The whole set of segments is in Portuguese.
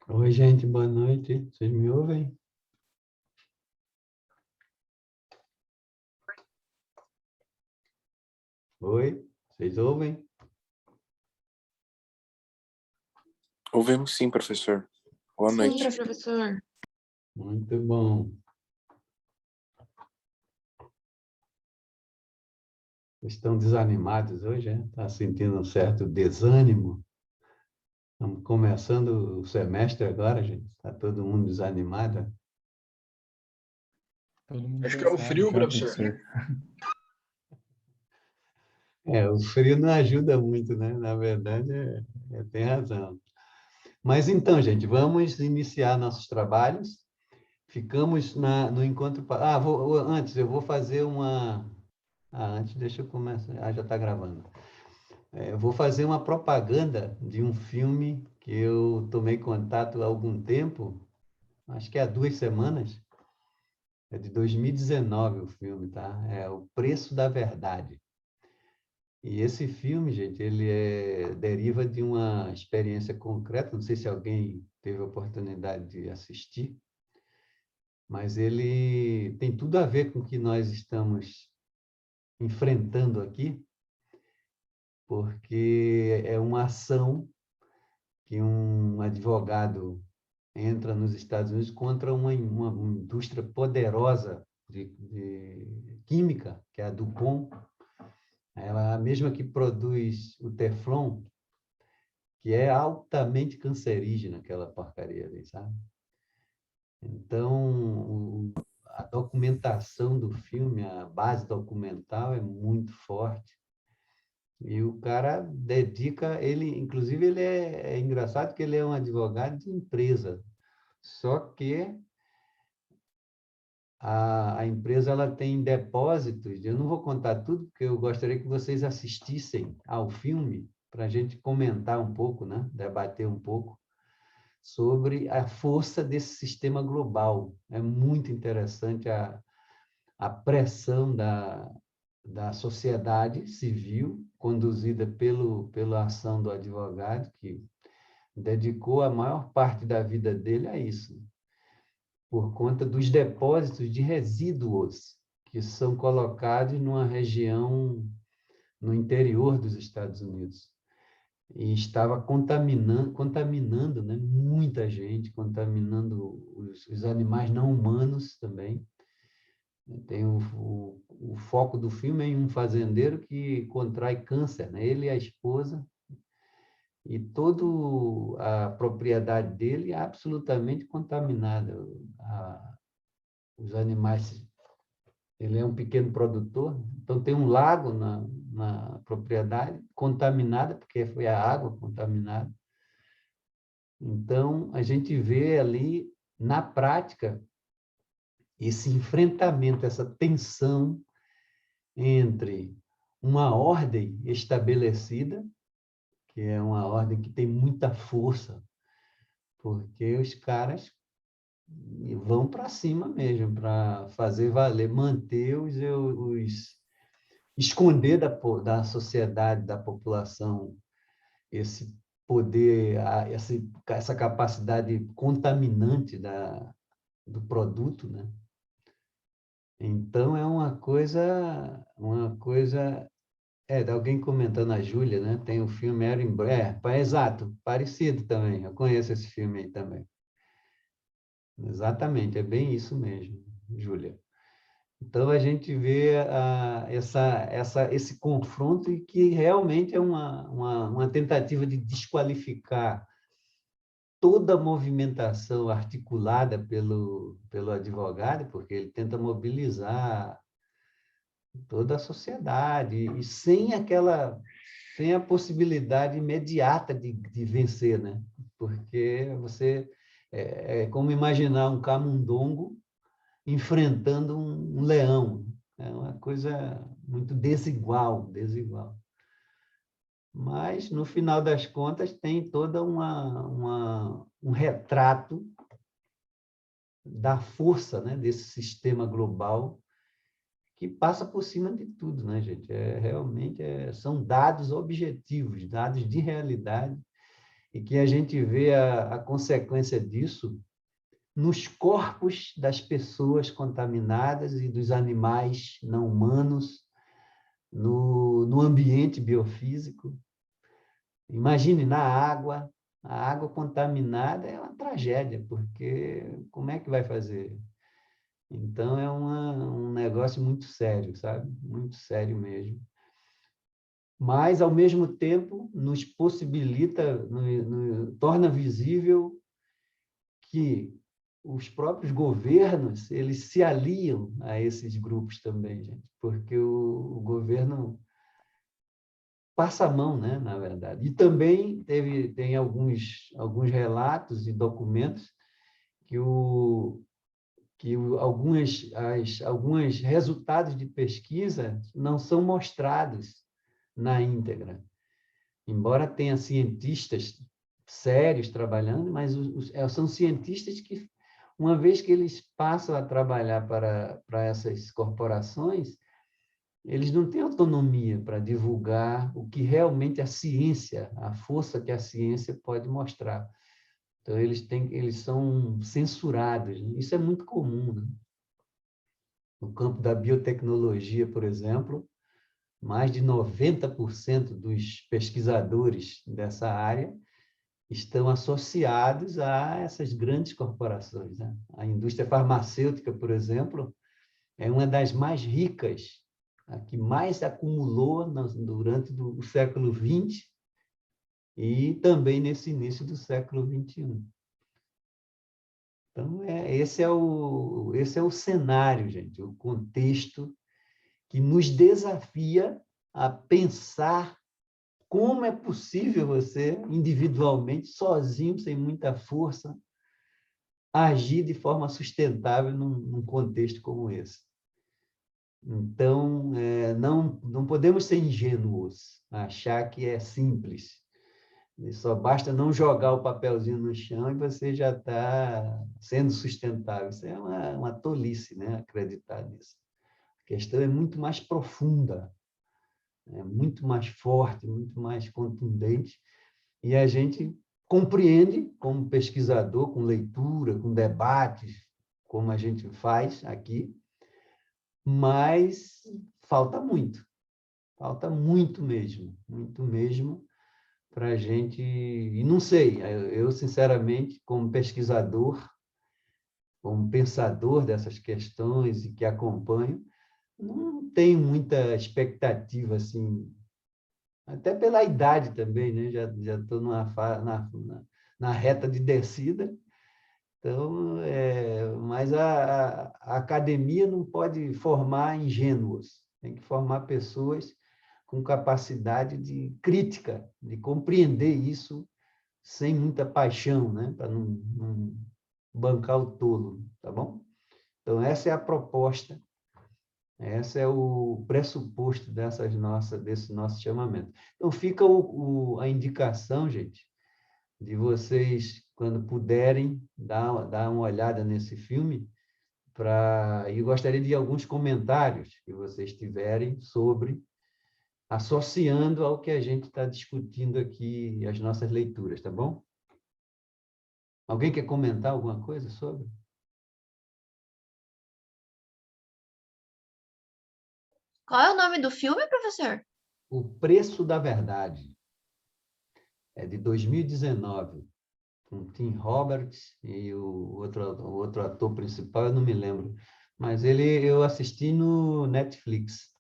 Oi, gente, boa noite. Vocês me ouvem? Oi, vocês ouvem? Ouvimos sim, professor. Boa noite. Sim, professor. Muito bom. Vocês estão desanimados hoje, é? Está sentindo um certo desânimo? Estamos começando o semestre agora, gente. Está todo mundo desanimado? Todo mundo Acho que é o cansado frio, já, professor. O frio não ajuda muito, né? Na verdade, tem razão. Mas então, gente, vamos iniciar nossos trabalhos. Ficamos no encontro... antes, eu vou fazer uma... antes, deixa eu começar. Já está gravando. Eu vou fazer uma propaganda de um filme que eu tomei contato há algum tempo, acho que há 2 semanas. É de 2019 o filme, tá? É O Preço da Verdade. E esse filme, gente, ele deriva de uma experiência concreta, não sei se alguém teve a oportunidade de assistir, mas ele tem tudo a ver com o que nós estamos enfrentando aqui, porque é uma ação que um advogado entra nos Estados Unidos contra uma indústria poderosa de química, que é a DuPont. Ela é a mesma que produz o Teflon, que é altamente cancerígena, aquela porcaria ali, sabe? Então, a documentação do filme, a base documental é muito forte. E o cara dedica, inclusive ele é engraçado que ele é um advogado de empresa, só que a empresa ela tem depósitos, eu não vou contar tudo, porque eu gostaria que vocês assistissem ao filme, para a gente comentar um pouco, né? Debater um pouco sobre a força desse sistema global. É muito interessante a pressão da sociedade civil, conduzida pela ação do advogado, que dedicou a maior parte da vida dele a isso, por conta dos depósitos de resíduos que são colocados numa região no interior dos Estados Unidos. E estava contaminando, né, muita gente, contaminando os animais não humanos também. Tem o foco do filme é em um fazendeiro que contrai câncer, né? Ele e a esposa, e toda a propriedade dele é absolutamente contaminada. Os animais, ele é um pequeno produtor, então tem um lago na propriedade contaminada, porque foi a água contaminada. Então, a gente vê ali, na prática, esse enfrentamento, essa tensão entre uma ordem estabelecida, que é uma ordem que tem muita força, porque os caras vão para cima mesmo, para fazer valer, manter esconder da sociedade, da população, esse poder, essa capacidade contaminante do produto, né? Então, é uma coisa alguém comentando, a Júlia, né? Tem o filme exato, parecido também, eu conheço esse filme aí também. Exatamente, é bem isso mesmo, Júlia. Então, a gente vê esse confronto e que realmente é uma tentativa de desqualificar toda a movimentação articulada pelo advogado, porque ele tenta mobilizar toda a sociedade, e sem a possibilidade imediata de vencer, né? Porque é como imaginar um camundongo enfrentando um leão. É uma coisa muito desigual. Mas, no final das contas, tem toda um retrato da força, né, desse sistema global que passa por cima de tudo, né, gente? Realmente são dados objetivos, dados de realidade, e que a gente vê a consequência disso nos corpos das pessoas contaminadas e dos animais não humanos, no ambiente biofísico. Imagine na água, a água contaminada é uma tragédia, porque como é que vai fazer? Então, é um negócio muito sério, sabe? Muito sério mesmo. Mas, ao mesmo tempo, nos possibilita, torna visível que os próprios governos, eles se aliam a esses grupos também, gente, porque o governo passa a mão, né, na verdade. E também tem alguns relatos e documentos que alguns resultados de pesquisa não são mostrados na íntegra. Embora tenha cientistas sérios trabalhando, mas são cientistas que, uma vez que eles passam a trabalhar para essas corporações, eles não têm autonomia para divulgar o que realmente a ciência, a força que a ciência pode mostrar. Então, eles são censurados. Né? Isso é muito comum. Né? No campo da biotecnologia, por exemplo, mais de 90% dos pesquisadores dessa área estão associados a essas grandes corporações. Né? A indústria farmacêutica, por exemplo, é uma das mais ricas, a que mais acumulou durante o século XX e também nesse início do século XXI. Então, esse é o cenário, gente, o contexto que nos desafia a pensar como é possível você, individualmente, sozinho, sem muita força, agir de forma sustentável num contexto como esse. Então, não podemos ser ingênuos, achar que é simples. E só basta não jogar o papelzinho no chão e você já está sendo sustentável. Isso é uma tolice, né? Acreditar nisso. A questão é muito mais profunda, é muito mais forte, muito mais contundente, e a gente compreende, como pesquisador, com leitura, com debates, como a gente faz aqui, mas falta muito mesmo, para a gente... E não sei, eu, sinceramente, como pesquisador, como pensador dessas questões e que acompanho, não tenho muita expectativa, assim, até pela idade também, né? Já estou na reta de descida, então, mas a academia não pode formar ingênuos, tem que formar pessoas com capacidade de crítica, de compreender isso sem muita paixão, né? Para não bancar o tolo, tá bom? Então, essa é a proposta, esse é o pressuposto desse nosso chamamento. Então, fica a indicação, gente, de vocês, quando puderem, dar uma olhada nesse filme, e gostaria de alguns comentários que vocês tiverem sobre, associando ao que a gente está discutindo aqui, as nossas leituras, tá bom? Alguém quer comentar alguma coisa sobre? Qual é o nome do filme, professor? O Preço da Verdade. É de 2019. Com Tim Roberts e o outro ator principal, eu não me lembro. Mas eu assisti no Netflix.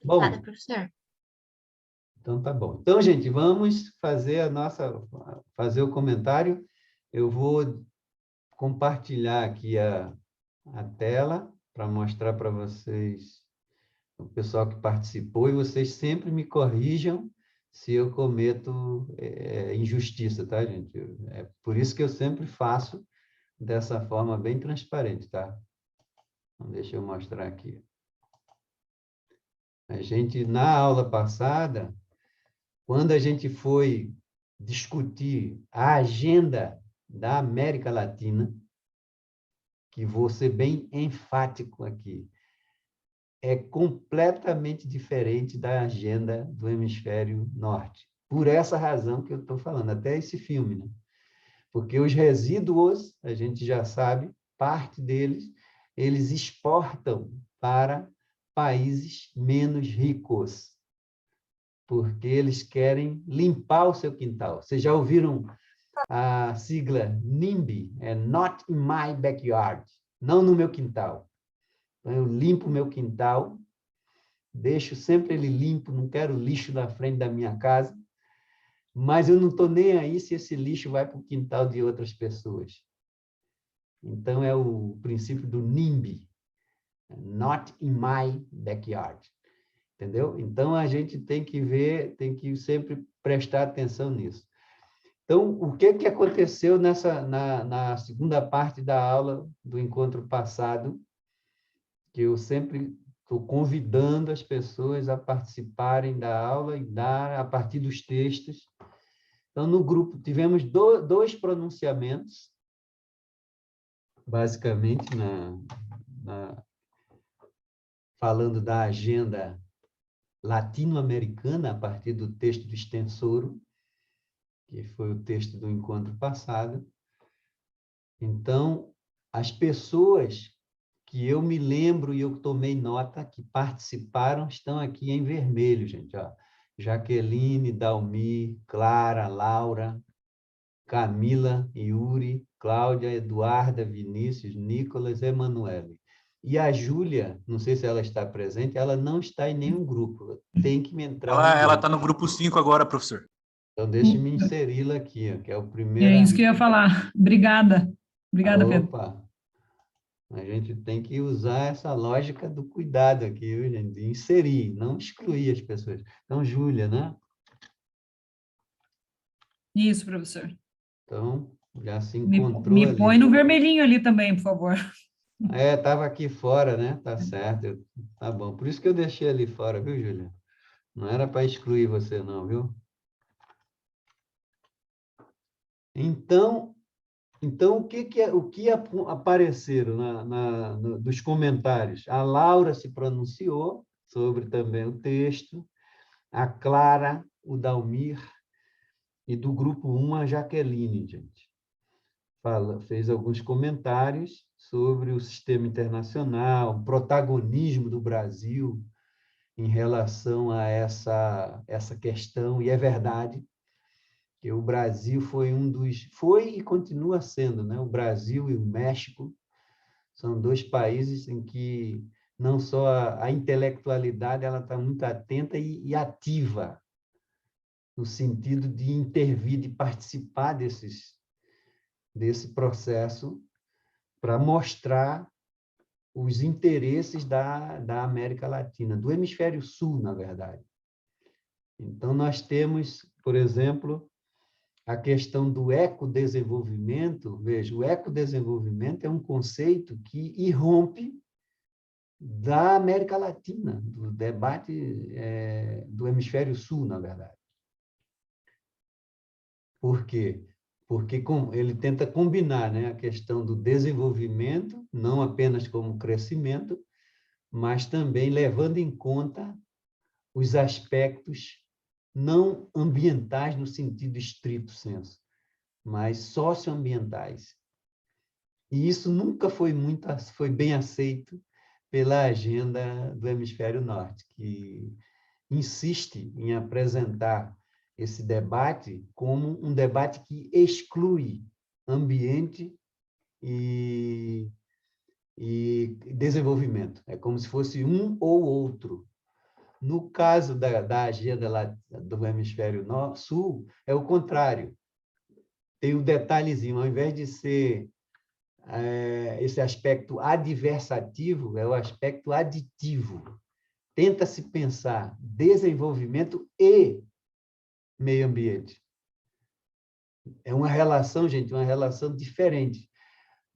Obrigada, Bom, professor. então tá bom. Então, gente, vamos fazer o comentário. Eu vou compartilhar aqui a tela para mostrar para vocês o pessoal que participou, e vocês sempre me corrijam se eu cometo injustiça, tá, gente? É por isso que eu sempre faço dessa forma bem transparente, tá? Então, deixa eu mostrar aqui. A gente, na aula passada, quando a gente foi discutir a agenda da América Latina, que vou ser bem enfático aqui, é completamente diferente da agenda do hemisfério norte. Por essa razão que eu estou falando, até esse filme, né? Porque os resíduos, a gente já sabe, parte deles, eles exportam para países menos ricos, porque eles querem limpar o seu quintal. Vocês já ouviram a sigla NIMBY? É Not in my backyard, não no meu quintal. Então, eu limpo o meu quintal, deixo sempre ele limpo, não quero lixo na frente da minha casa, mas eu não estou nem aí se esse lixo vai para o quintal de outras pessoas. Então, é o princípio do NIMBY, Not in my backyard. Entendeu? Então, a gente tem que ver, tem que sempre prestar atenção nisso. Então, o que aconteceu na segunda parte da aula do encontro passado, que eu sempre estou convidando as pessoas a participarem da aula e dar a partir dos textos. Então, no grupo, tivemos dois pronunciamentos, basicamente, falando da agenda latino-americana, a partir do texto do Stensoro, que foi o texto do encontro passado. Então, as pessoas que eu me lembro e eu tomei nota, que participaram, estão aqui em vermelho, gente. Ó. Jaqueline, Dalmir, Clara, Laura, Camila, Yuri, Cláudia, Eduarda, Vinícius, Nicolas, Emanuele. E a Júlia, não sei se ela está presente, ela não está em nenhum grupo. Tem que me entrar Ela está no grupo 5 agora, professor. Então, deixe-me inseri-la aqui, ó, que é o primeiro... É isso que eu ia falar. Obrigada. Obrigada, Pedro. Opa! A gente tem que usar essa lógica do cuidado aqui, viu, gente? De inserir, não excluir as pessoas. Então, Júlia, né? Isso, professor. Então, já se encontrou me ali. põe no vermelhinho ali também, por favor. É, estava aqui fora, né? Tá certo. Tá bom. Por isso que eu deixei ali fora, viu, Júlia? Não era para excluir você, não, viu? Então, o que apareceram dos comentários? A Laura se pronunciou sobre também o texto, a Clara, o Dalmir, e do grupo 1, a Jaqueline, gente. Fez alguns comentários sobre o sistema internacional, o protagonismo do Brasil em relação a essa questão, e é verdade que o Brasil foi e continua sendo, né? O Brasil e o México são dois países em que não só a intelectualidade ela está muito atenta e ativa, no sentido de intervir, de participar desse processo para mostrar os interesses da América Latina, do hemisfério sul, na verdade. Então, nós temos, por exemplo, a questão do ecodesenvolvimento. Veja, o ecodesenvolvimento é um conceito que irrompe da América Latina, do debate do hemisfério sul, na verdade. Por quê? Porque ele tenta combinar, né, a questão do desenvolvimento, não apenas como crescimento, mas também levando em conta os aspectos não ambientais no sentido estrito senso, mas socioambientais. E isso nunca foi bem aceito pela agenda do hemisfério norte, que insiste em apresentar esse debate como um debate que exclui ambiente e desenvolvimento. É como se fosse um ou outro. No caso da agenda lá do hemisfério sul, é o contrário. Tem um detalhezinho, ao invés de ser esse aspecto adversativo, é o aspecto aditivo. Tenta-se pensar desenvolvimento e meio ambiente. É uma relação, gente, uma relação diferente.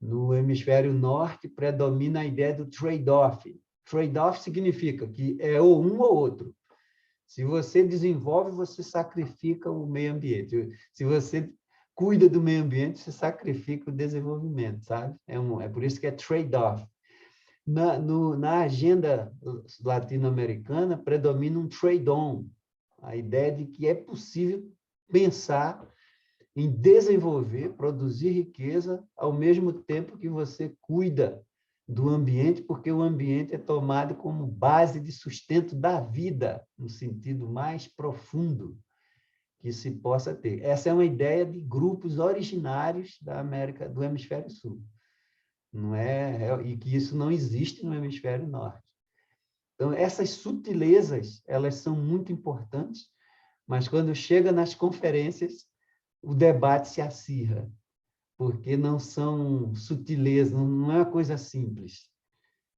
No hemisfério norte, predomina a ideia do trade-off. Trade-off significa que é ou um ou outro. Se você desenvolve, você sacrifica o meio ambiente. Se você cuida do meio ambiente, você sacrifica o desenvolvimento, sabe? É por isso que é trade-off. Na agenda latino-americana, predomina um trade-on, a ideia de que é possível pensar em desenvolver, produzir riqueza, ao mesmo tempo que você cuida do ambiente, porque o ambiente é tomado como base de sustento da vida, no sentido mais profundo que se possa ter. Essa é uma ideia de grupos originários da América, do Hemisfério Sul. Não é, e que isso não existe no Hemisfério Norte. Então, essas sutilezas, elas são muito importantes, mas quando chega nas conferências, o debate se acirra, porque não são sutilezas, não é uma coisa simples,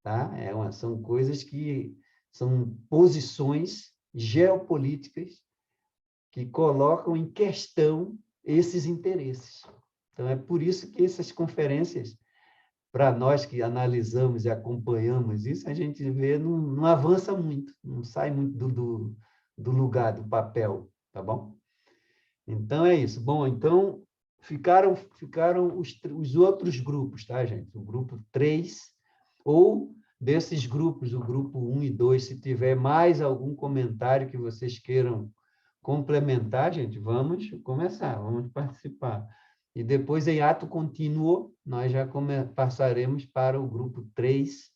tá? São coisas que são posições geopolíticas que colocam em questão esses interesses. Então, é por isso que essas conferências, para nós que analisamos e acompanhamos isso, a gente vê, não avança muito, não sai muito do lugar, do papel, tá bom? Então, é isso. Bom, então, ficaram os outros grupos, tá, gente? O grupo 3, ou desses grupos, o grupo 1 e 2, se tiver mais algum comentário que vocês queiram complementar, gente, vamos começar, vamos participar. E depois, em ato contínuo, nós já passaremos para o grupo 3,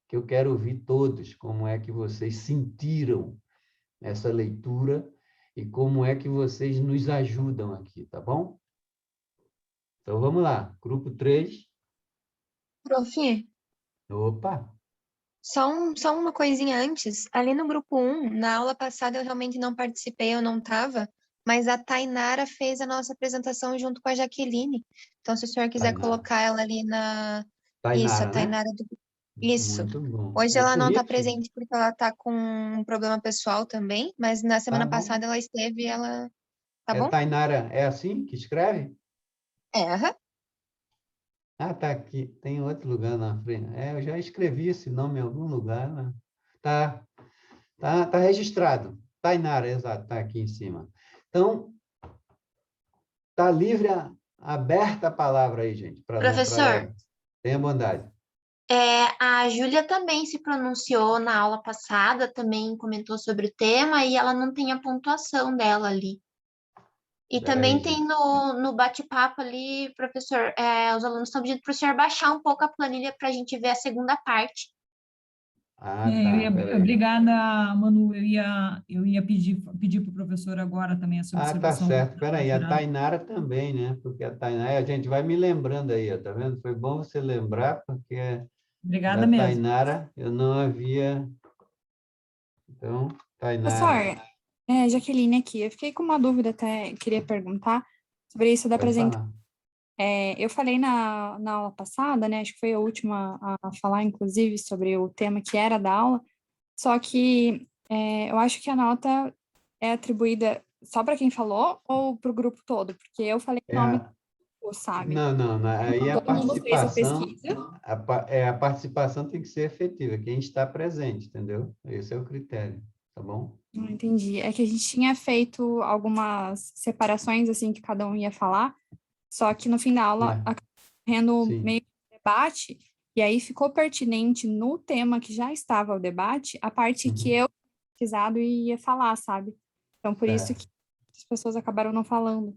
que eu quero ouvir todos, como é que vocês sentiram essa leitura e como é que vocês nos ajudam aqui, tá bom? Então, vamos lá. Grupo 3. Prof, Opa! só uma coisinha antes. Ali no grupo 1, na aula passada eu realmente não participei, eu não estava, mas a Tainara fez a nossa apresentação junto com a Jaqueline. Então, se o senhor quiser Tainara. colocar ela ali na... Isso, a Tainara, né? Tainara do... Isso. Muito bom. Hoje É ela não está currículo. presente porque ela está com um problema pessoal também, mas na Tá semana bom. passada ela esteve e ela... Tá É bom? Tainara, é assim que escreve? É, aham. Ah, tá aqui. Tem outro lugar na frente. Eu já escrevi esse nome em algum lugar, né? Tá registrado. Tainara, exato, tá aqui em cima. Então, tá livre, aberta a palavra aí, gente, para Professor, tenha bondade. a Júlia também se pronunciou na aula passada, também comentou sobre o tema e ela não tem a pontuação dela ali. E Espera aí, também tem gente. no bate-papo ali, professor, os alunos estão pedindo para o senhor baixar um pouco a planilha para a gente ver a segunda parte. Ah, tá, espera aí. Obrigada, Manu. Eu ia pedir para o professor agora também essa Ah, tá observação certo. Espera aí, a tirar. Tainara também, né? Porque a Tainara, a gente vai me lembrando aí, ó, tá vendo? Foi bom você lembrar, porque Obrigada da mesmo. Tainara eu não havia. Então, Tainara. Professor, Jaqueline aqui. Eu fiquei com uma dúvida até, queria perguntar sobre isso da Pode apresentação. falar. Eu falei na aula passada, né? Acho que foi a última a falar, inclusive, sobre o tema que era da aula. Só que eu acho que a nota é atribuída só para quem falou ou para o grupo todo? Porque eu falei em É nome a- do grupo, sabe? não. Aí a Todo mundo fez a participação, pesquisa. a participação tem que ser efetiva, quem está presente, entendeu? Esse é o critério, tá bom? Não entendi. É que a gente tinha feito algumas separações, assim, que cada um ia falar, só que no fim da aula Mas, acabou correndo sim. meio que debate, e aí ficou pertinente no tema que já estava o debate, a parte que Uhum. eu tinha pesquisado e ia falar, sabe? Então, por isso Certo. que as pessoas acabaram não falando.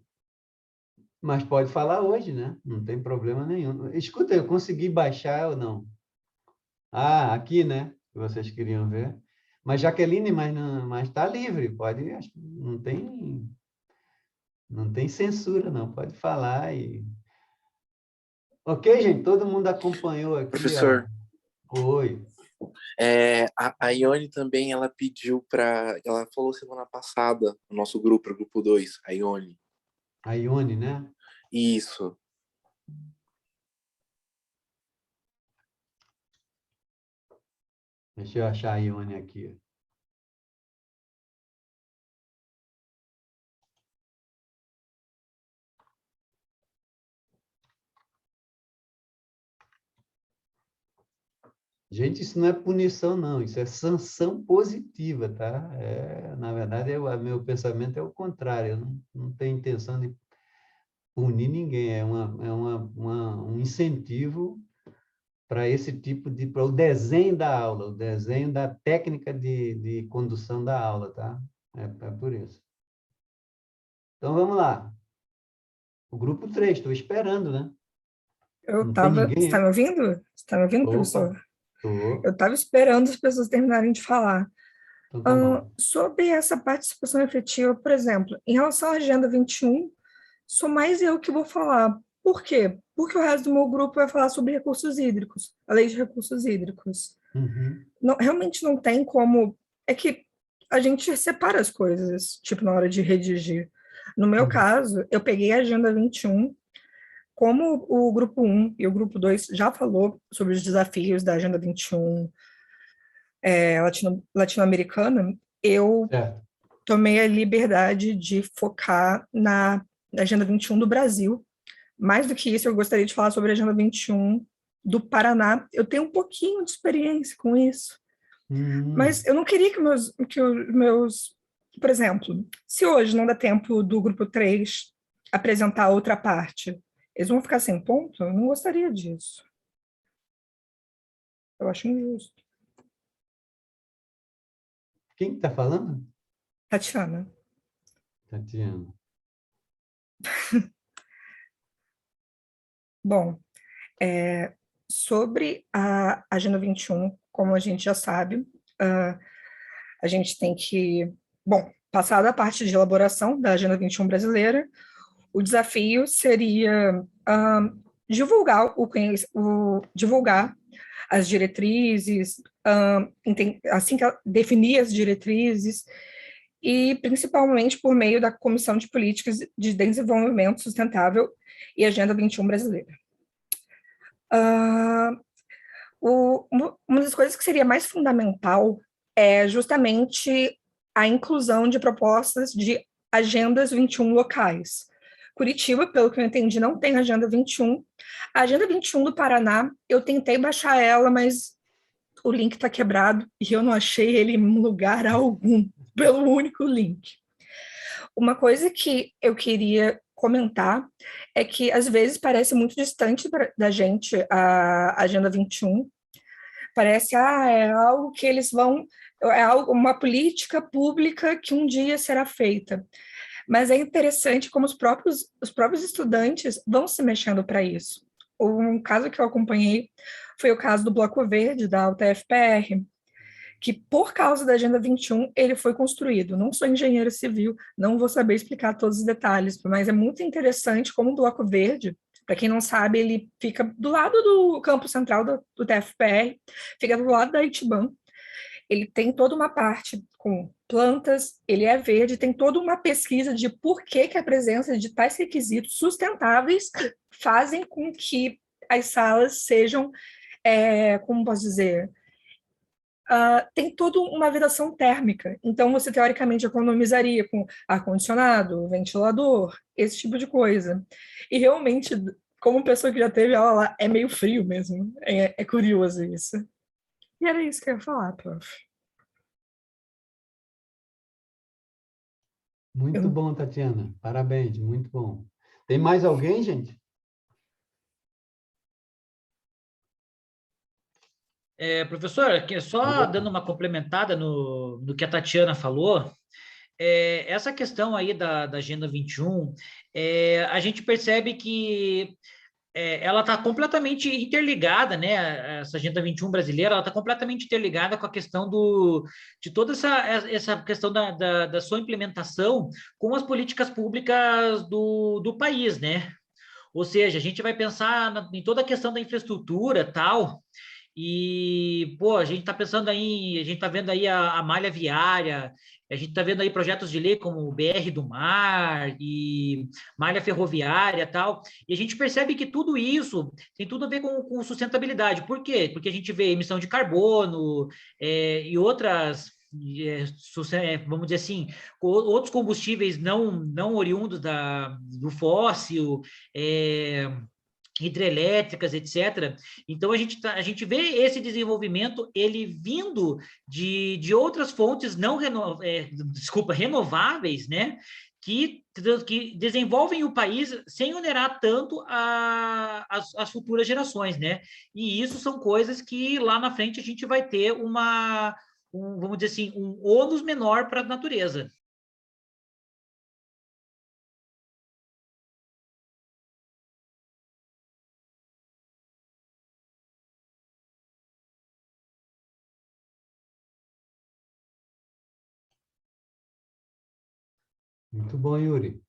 Mas pode falar hoje, né? Não tem problema nenhum. Escuta, eu consegui baixar ou não? Ah, aqui, né? Que vocês queriam ver. Mas Jaqueline, mas está livre, pode, não tem censura, não, pode falar e. Ok, gente, todo mundo acompanhou aqui, ó. Professor, Oi. a Ione também, ela pediu para... Ela falou semana passada, no nosso grupo, o grupo 2, a Ione. A Ione, né? Isso. Deixa eu achar a Ione aqui. Gente, isso não é punição, não, isso é sanção positiva, tá? Na verdade, meu pensamento é o contrário, eu não tenho intenção de punir ninguém, um incentivo para esse tipo de, para o desenho da aula, o desenho da técnica de condução da aula, tá? É por isso. Então, vamos lá. O grupo 3, estou esperando, né? Não tem Você ninguém está aí? me ouvindo? Você está me ouvindo, Opa, professor? Eu estou. estava esperando as pessoas terminarem de falar. Então, tá bom. Sobre essa participação efetiva, por exemplo, em relação à Agenda 21, sou mais eu que vou falar. Por quê? Porque o resto do meu grupo vai falar sobre recursos hídricos, a lei de recursos hídricos. Uhum. Não, realmente não tem como. É que a gente separa as coisas, tipo, na hora de redigir. No meu Uhum. caso, eu peguei a Agenda 21, como o grupo 1 e o grupo 2 já falou sobre os desafios da Agenda 21 latino-americana, eu Certo. tomei a liberdade de focar na Agenda 21 do Brasil. Mais do que isso, eu gostaria de falar sobre a Agenda 21 do Paraná. Eu tenho um pouquinho de experiência com isso, mas eu não queria por exemplo, se hoje não dá tempo do grupo 3 apresentar a outra parte, eles vão ficar sem ponto? Eu não gostaria disso. Eu acho injusto. Quem está falando? Tatiana. Tatiana. Bom, sobre a Agenda 21, como a gente já sabe, a gente tem que, bom, passada a parte de elaboração da Agenda 21 brasileira, o desafio seria divulgar as diretrizes, assim que definir as diretrizes, e principalmente por meio da Comissão de Políticas de Desenvolvimento Sustentável e Agenda 21 brasileira. Uma das coisas que seria mais fundamental é justamente a inclusão de propostas de agendas 21 locais. Curitiba, pelo que eu entendi, não tem Agenda 21. A Agenda 21 do Paraná, eu tentei baixar ela, mas o link está quebrado e eu não achei ele em lugar algum, pelo único link. Uma coisa que eu queria comentar é que, às vezes, parece muito distante da gente a Agenda 21. Parece, é algo que eles vão... É uma política pública que um dia será feita. Mas é interessante como os próprios estudantes vão se mexendo para isso. Um caso que eu acompanhei foi o caso do Bloco Verde, da UTFPR, que, por causa da Agenda 21, ele foi construído. Não sou engenheiro civil, não vou saber explicar todos os detalhes, mas é muito interessante como o Bloco Verde, para quem não sabe, ele fica do lado do campo central do TFPR, fica do lado da Itiban. Ele tem toda uma parte com plantas, ele é verde, tem toda uma pesquisa de por que a presença de tais requisitos sustentáveis fazem com que as salas sejam, como posso dizer, tem toda uma vedação térmica. Então, você, teoricamente, economizaria com ar-condicionado, ventilador, esse tipo de coisa. E, realmente, como pessoa que já teve aula lá, é meio frio mesmo. É curioso isso. E era isso que eu ia falar, prof. Muito bom, Tatiana. Parabéns, muito bom. Tem mais alguém, gente? Professor, aqui, só dando uma complementada no que a Tatiana falou, essa questão aí da Agenda 21, a gente percebe que ela está completamente interligada, né? Essa Agenda 21 brasileira, ela está completamente interligada com a questão de toda essa questão da sua implementação com as políticas públicas do país, né? Ou seja, a gente vai pensar em toda a questão da infraestrutura, tal. E, pô, a gente está pensando aí, a gente está vendo aí a malha viária, a gente está vendo aí projetos de lei como o BR do Mar e malha ferroviária e tal, e a gente percebe que tudo isso tem tudo a ver com sustentabilidade. Por quê? Porque a gente vê emissão de carbono e outras, vamos dizer assim, outros combustíveis não oriundos do fóssil, hidrelétricas, etc. Então, a gente vê esse desenvolvimento, ele vindo de outras fontes renováveis, né? que desenvolvem o país sem onerar tanto as futuras gerações, né? E isso são coisas que lá na frente a gente vai ter vamos dizer assim, um ônus menor para a natureza. Muito bom, Yuri.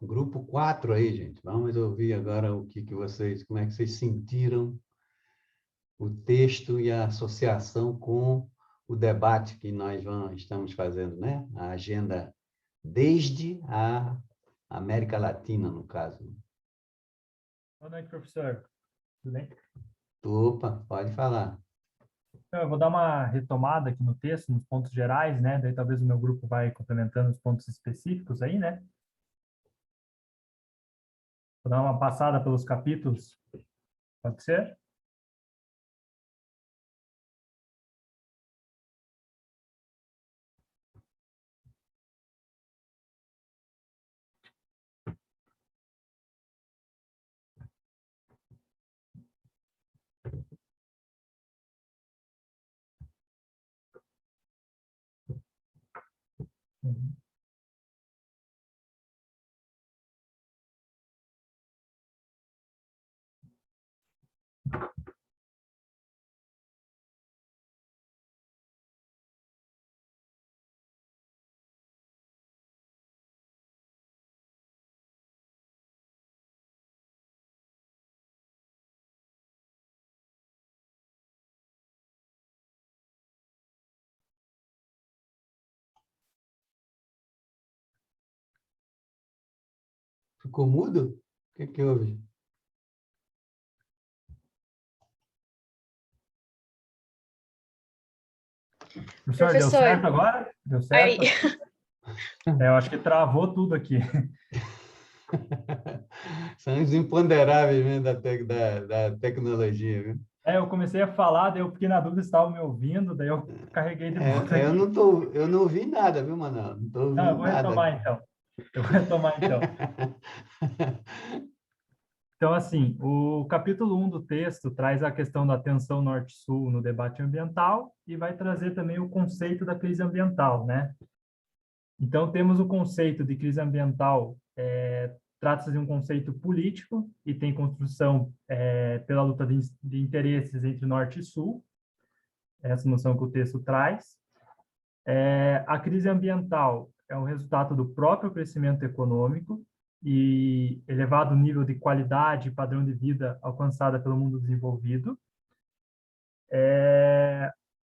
Grupo 4 aí, gente. Vamos ouvir agora como é que vocês sentiram o texto e a associação com o debate que nós estamos fazendo, né? A agenda desde a América Latina, no caso. Boa noite, professor. Tudo bem? Opa, pode falar. Então, eu vou dar uma retomada aqui no texto, nos pontos gerais, né? Daí talvez o meu grupo vai complementando os pontos específicos aí, né? Vou dar uma passada pelos capítulos. Pode ser? Uhum. Ficou mudo? O que houve? Professor, deu Professor, certo agora? Deu certo? aí, Eu acho que travou tudo aqui. São os imponderáveis mesmo da tecnologia, viu? Eu comecei a falar, daí eu fiquei na dúvida se estavam me ouvindo, daí eu carreguei de volta Eu aqui. eu não ouvi nada, viu, Manuel? Não estou Não, eu ouvindo vou nada. retomar então. Eu vou retomar então. Então, assim, o capítulo 1 do texto traz a questão da tensão norte-sul no debate ambiental e vai trazer também o conceito da crise ambiental, né? Então, temos o conceito de crise ambiental, trata-se de um conceito político e tem construção pela luta de interesses entre norte e sul, essa noção que o texto traz. A crise ambiental é um resultado do próprio crescimento econômico e elevado nível de qualidade e padrão de vida alcançada pelo mundo desenvolvido.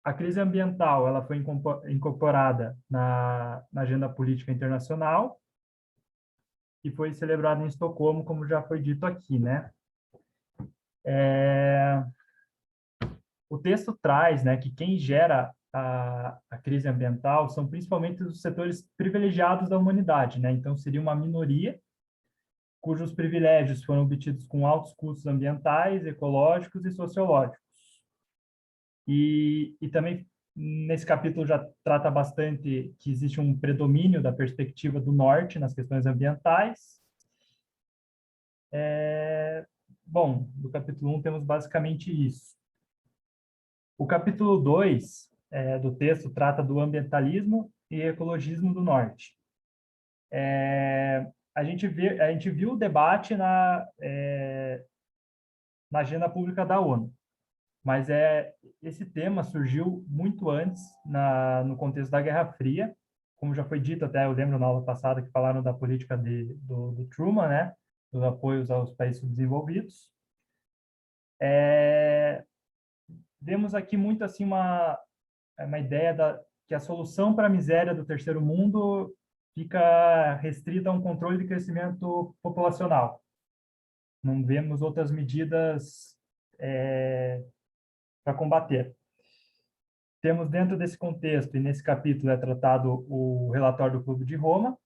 A crise ambiental ela foi incorporada na agenda política internacional e foi celebrada em Estocolmo, como já foi dito aqui, né? O texto traz, né, que quem gera a crise ambiental são principalmente os setores privilegiados da humanidade, né? Então seria uma minoria cujos privilégios foram obtidos com altos custos ambientais, ecológicos e sociológicos. E também nesse capítulo já trata bastante que existe um predomínio da perspectiva do norte nas questões ambientais. Bom, do capítulo 1 temos basicamente isso. O capítulo 2 do texto trata do ambientalismo e ecologismo do norte. A gente viu o debate na agenda pública da ONU, mas esse tema surgiu muito antes, no contexto da Guerra Fria, como já foi dito até, eu lembro na aula passada que falaram da política do Truman, né, dos apoios aos países subdesenvolvidos. Vemos aqui muito assim uma ideia que a solução para a miséria do terceiro mundo fica restrita a um controle de crescimento populacional. Não vemos outras medidas para combater. Temos dentro desse contexto, e nesse capítulo é tratado o relatório do Clube de Roma,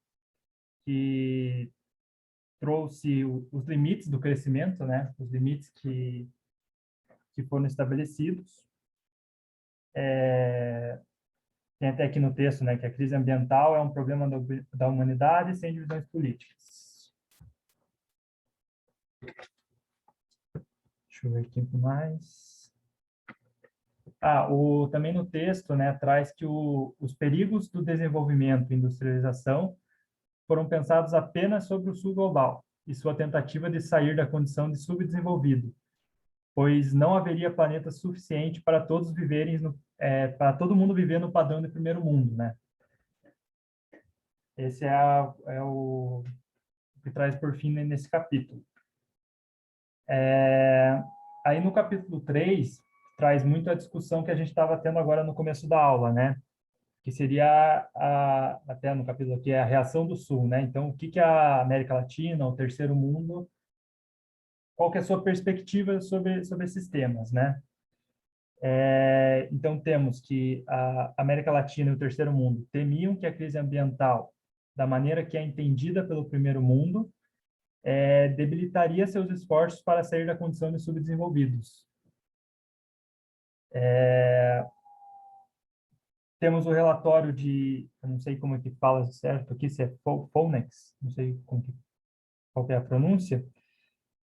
que trouxe os limites do crescimento, né? Os limites que que foram estabelecidos. Tem até aqui no texto, né, que a crise ambiental é um problema da humanidade sem divisões políticas. Deixa eu ver aqui mais. Também no texto, né, traz que os perigos do desenvolvimento e industrialização foram pensados apenas sobre o sul global e sua tentativa de sair da condição de subdesenvolvido, pois não haveria planeta suficiente para todos viverem para todo mundo viver no padrão de primeiro mundo, né? Esse é o que traz por fim nesse capítulo. Aí no capítulo 3, traz muito a discussão que a gente estava tendo agora no começo da aula, né? Que seria, até no capítulo aqui, a reação do Sul, né? Então, o que a América Latina, o terceiro mundo, qual que é a sua perspectiva sobre esses temas, né? Então, temos que a América Latina e o terceiro mundo temiam que a crise ambiental, da maneira que é entendida pelo primeiro mundo, debilitaria seus esforços para sair da condição de subdesenvolvidos. Temos o relatório eu não sei como é que fala certo aqui, se é Fonex, não sei qual que é a pronúncia,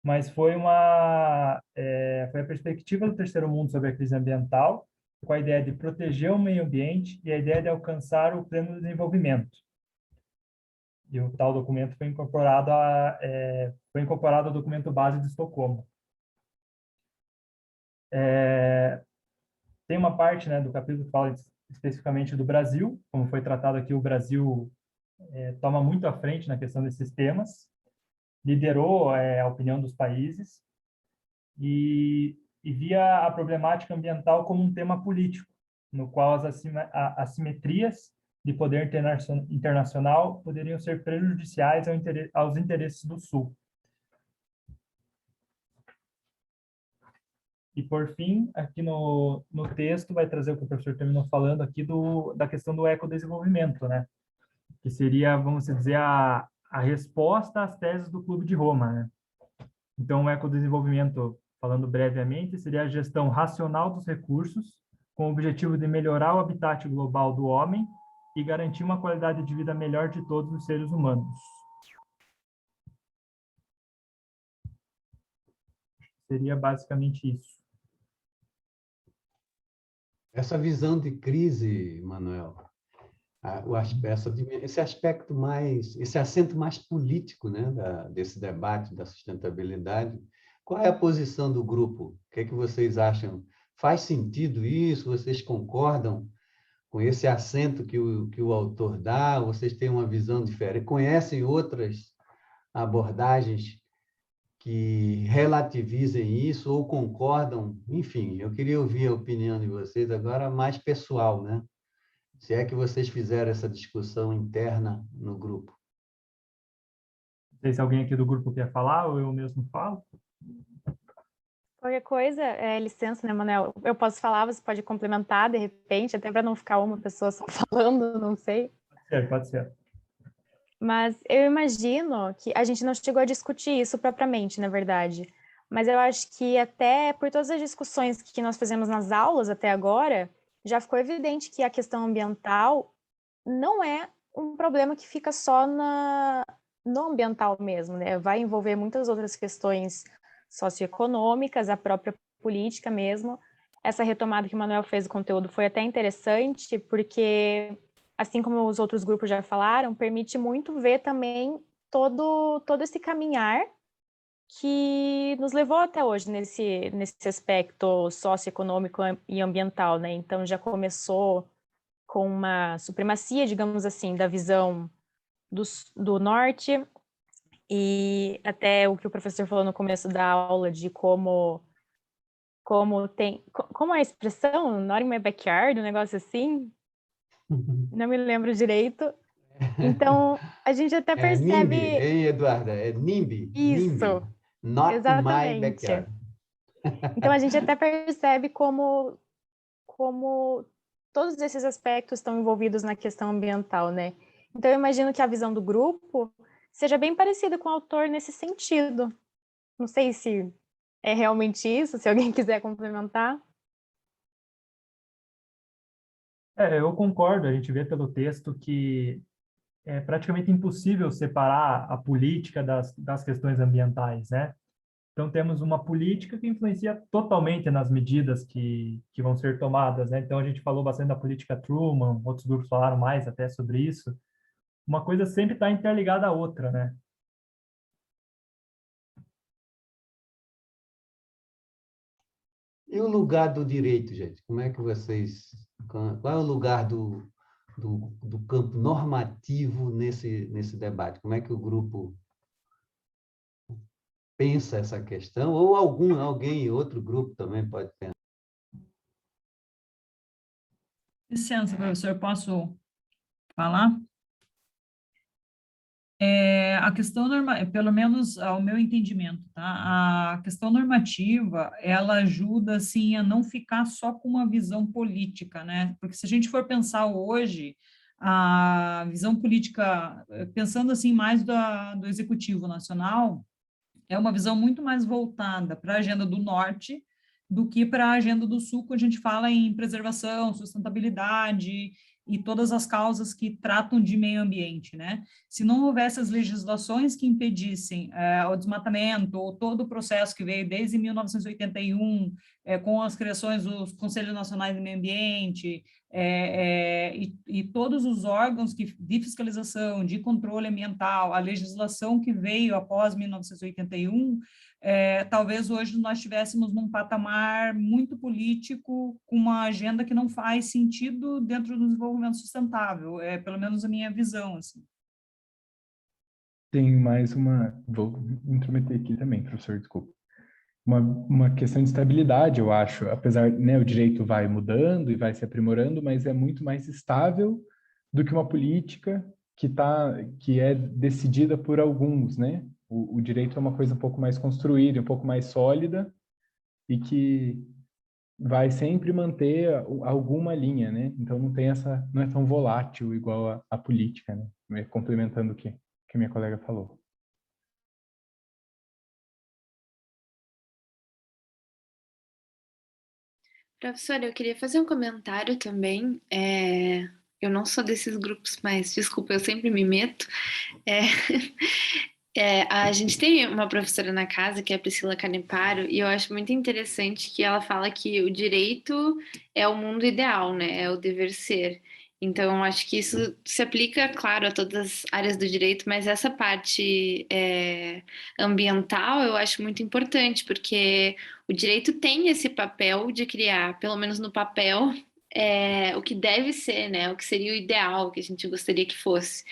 mas foi a perspectiva do terceiro mundo sobre a crise ambiental, com a ideia de proteger o meio ambiente e a ideia de alcançar o pleno desenvolvimento. E o tal documento foi incorporado ao documento base de Estocolmo. Tem uma parte, né, do capítulo que fala especificamente do Brasil, como foi tratado aqui, o Brasil toma muito à frente na questão desses temas, liderou a opinião dos países e via a problemática ambiental como um tema político, no qual as assimetrias de poder internacional poderiam ser prejudiciais aos interesses do Sul. E, por fim, aqui no texto, vai trazer o que o professor terminou falando aqui da questão do ecodesenvolvimento, né? Que seria, vamos dizer, a resposta às teses do Clube de Roma, né? Então, o ecodesenvolvimento, falando brevemente, seria a gestão racional dos recursos, com o objetivo de melhorar o habitat global do homem e garantir uma qualidade de vida melhor de todos os seres humanos. Seria basicamente isso. Essa visão de crise, Manuel, esse aspecto esse acento mais político, né, desse debate da sustentabilidade, qual é a posição do grupo? O que é que vocês acham? Faz sentido isso? Vocês concordam com esse acento que o autor dá? Vocês têm uma visão diferente? Conhecem outras abordagens que relativizem isso ou concordam? Enfim, eu queria ouvir a opinião de vocês agora mais pessoal, né? Se é que vocês fizeram essa discussão interna no grupo. Não sei se alguém aqui do grupo quer falar ou eu mesmo falo. Qualquer coisa, licença, né, Manuel? Eu posso falar, você pode complementar, de repente, até para não ficar uma pessoa só falando, não sei. Pode ser. Mas eu imagino que a gente não chegou a discutir isso propriamente, na verdade. Mas eu acho que até por todas as discussões que nós fizemos nas aulas até agora, já ficou evidente que a questão ambiental não é um problema que fica só no ambiental mesmo, né? Vai envolver muitas outras questões socioeconômicas, a própria política mesmo. Essa retomada que o Manuel fez do conteúdo foi até interessante, porque, assim como os outros grupos já falaram, permite muito ver também todo esse caminhar que nos levou até hoje nesse aspecto socioeconômico e ambiental, né? Então, já com uma supremacia, digamos assim, da visão do norte, e até o que o professor falou no começo da aula de como a expressão, not in my backyard, um negócio assim, não me lembro direito. Então, a gente até percebe... NIMBY, hein, Eduarda? É NIMBY. Isso, NIMBY. Not exatamente. my backyard. Então, a gente até percebe como todos esses aspectos estão envolvidos na questão ambiental, né? Então, eu imagino que a visão do grupo seja bem parecida com o autor nesse sentido. Não sei se é realmente isso? Se alguém quiser complementar. Eu concordo, a gente vê pelo texto que é praticamente impossível separar a política das questões ambientais, né? Então, temos uma política que influencia totalmente nas medidas que vão ser tomadas, né? Então, a gente falou bastante da política Truman, outros grupos falaram mais até sobre isso. Uma coisa sempre está interligada à outra, né? E o lugar do direito, gente? Como é que vocês... Qual é o lugar do campo normativo nesse debate? Como é que o grupo pensa essa questão? Ou alguém, outro grupo também pode pensar. Licença, professor, posso falar? A questão pelo menos ao meu entendimento, tá? A questão normativa, ela ajuda, assim, a não ficar só com uma visão política, né? Porque se a gente for pensar hoje, a visão política, pensando, assim, mais do Executivo Nacional, é uma visão muito mais voltada para a agenda do Norte do que para a agenda do Sul, quando a gente fala em preservação, sustentabilidade e todas as causas que tratam de meio ambiente, né? Se não houvesse as legislações que impedissem o desmatamento ou todo o processo que veio desde 1981, com as criações dos Conselhos Nacionais de Meio Ambiente, e todos os órgãos de fiscalização, de controle ambiental, a legislação que veio após 1981, talvez hoje nós estivéssemos num patamar muito político, com uma agenda que não faz sentido dentro do desenvolvimento sustentável, pelo menos a minha visão, assim. Tem mais uma... Vou me intrometer aqui também, professor, desculpa. Uma questão de estabilidade, eu acho. Apesar, né, o direito vai mudando e vai se aprimorando, mas é muito mais estável do que uma política que é decidida por alguns, né? O direito é uma coisa um pouco mais construída, um pouco mais sólida e que vai sempre manter alguma linha, né? Então não é tão volátil igual a política, né? Complementando o que minha colega falou. Professora, eu queria fazer um comentário também. Eu não sou desses grupos, mas desculpa, eu sempre me meto. É, a gente tem uma professora na casa, que é a Priscila Caneparo, e eu acho muito interessante que ela fala que o direito é o mundo ideal, né? É o dever ser. Então, eu acho que isso se aplica, claro, a todas as áreas do direito, mas essa parte ambiental eu acho muito importante, porque o direito tem esse papel de criar, pelo menos no papel, o que deve ser, né? O que seria o ideal, o que a gente gostaria que fosse.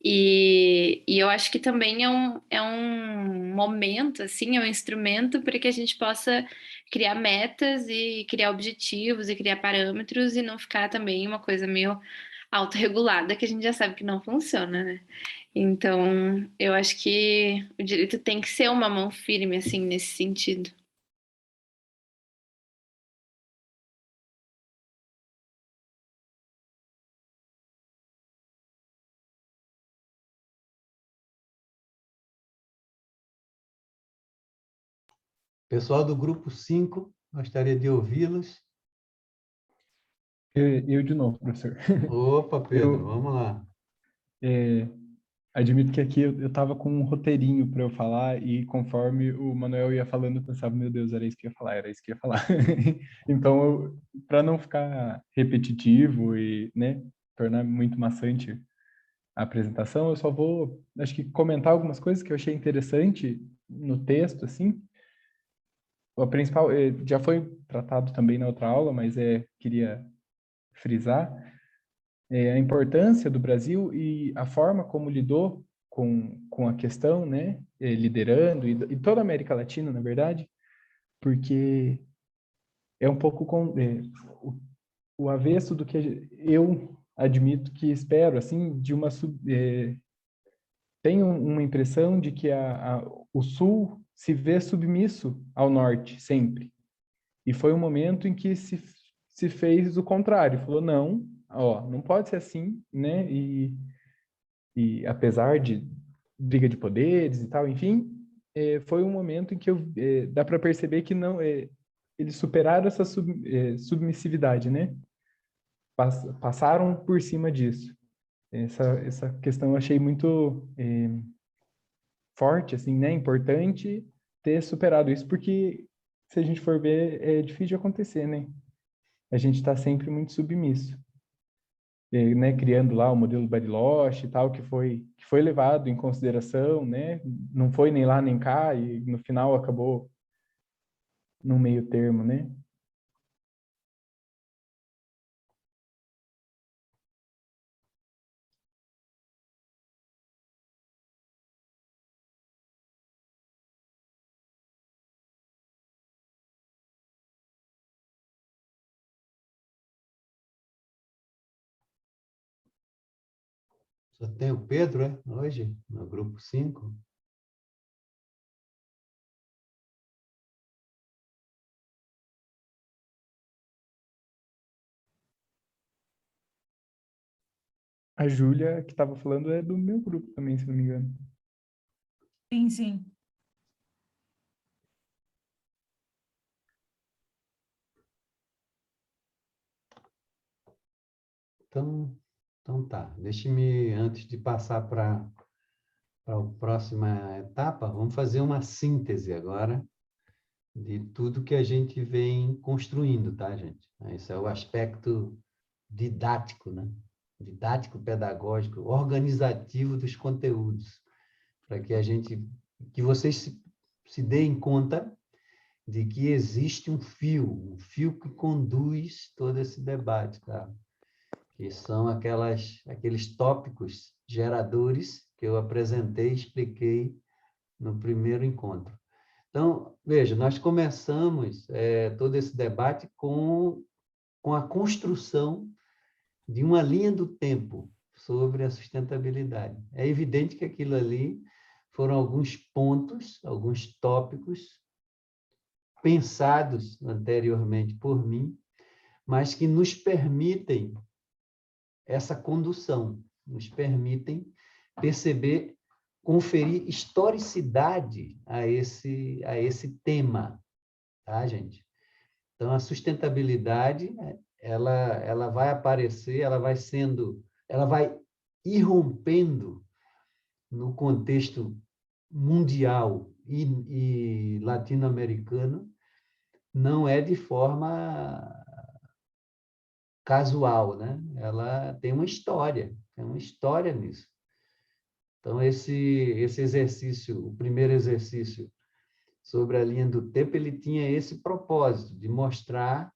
E eu acho que também é um momento, assim, é um instrumento para que a gente possa criar metas e criar objetivos e criar parâmetros e não ficar também uma coisa meio autorregulada que a gente já sabe que não funciona, né? Então, eu acho que o direito tem que ser uma mão firme, assim, nesse sentido. Pessoal do grupo 5, gostaria de ouvi-los. Eu de novo, professor. Opa, Pedro, vamos lá. Admito que aqui eu estava com um roteirinho para eu falar e conforme o Manuel ia falando, eu pensava, meu Deus, era isso que eu ia falar, era isso que eu ia falar. Então, para não ficar repetitivo e, né, tornar muito maçante a apresentação, eu só vou, acho que comentar algumas coisas que eu achei interessante no texto, assim. O principal, já foi tratado também na outra aula, mas queria frisar a importância do Brasil e a forma como lidou com a questão, né, liderando, e toda a América Latina, na verdade, porque é um pouco o avesso do que eu admito que espero, assim, tenho uma impressão de que o Sul se vê submisso ao Norte, sempre. E foi um momento em que se fez o contrário, falou, não pode ser assim, né? E apesar de briga de poderes e tal, enfim, foi um momento em que dá para perceber que não eles superaram essa submissividade, né? Passaram por cima disso. Essa questão eu achei muito forte, assim, né? Importante ter superado isso, porque se a gente for ver, é difícil de acontecer, né? A gente está sempre muito submisso. Né, criando lá o modelo Bariloche e tal, que foi levado em consideração, né? Não foi nem lá nem cá, e no final acabou no meio termo, né? Só tem o Pedro, hoje, no grupo 5. A Júlia, que estava falando, é do meu grupo também, se não me engano. Sim, sim. Então tá. Deixe-me, antes de passar para a próxima etapa, vamos fazer uma síntese agora de tudo que a gente vem construindo, tá, gente? Esse é o aspecto didático, né? Didático, pedagógico, organizativo dos conteúdos, para que vocês se deem conta de que existe um fio que conduz todo esse debate, tá? Que são aqueles tópicos geradores que eu apresentei e expliquei no primeiro encontro. Então, veja, nós começamos todo esse debate com a construção de uma linha do tempo sobre a sustentabilidade. É evidente que aquilo ali foram alguns pontos, alguns tópicos pensados anteriormente por mim, mas que nos permitem essa condução, nos permitem perceber, conferir historicidade a esse tema, tá, gente? Então, a sustentabilidade, ela vai aparecer, ela vai irrompendo no contexto mundial e latino-americano, não é de forma casual, né? Ela tem uma história nisso. Então, esse exercício, o primeiro exercício sobre a linha do tempo, ele tinha esse propósito, de mostrar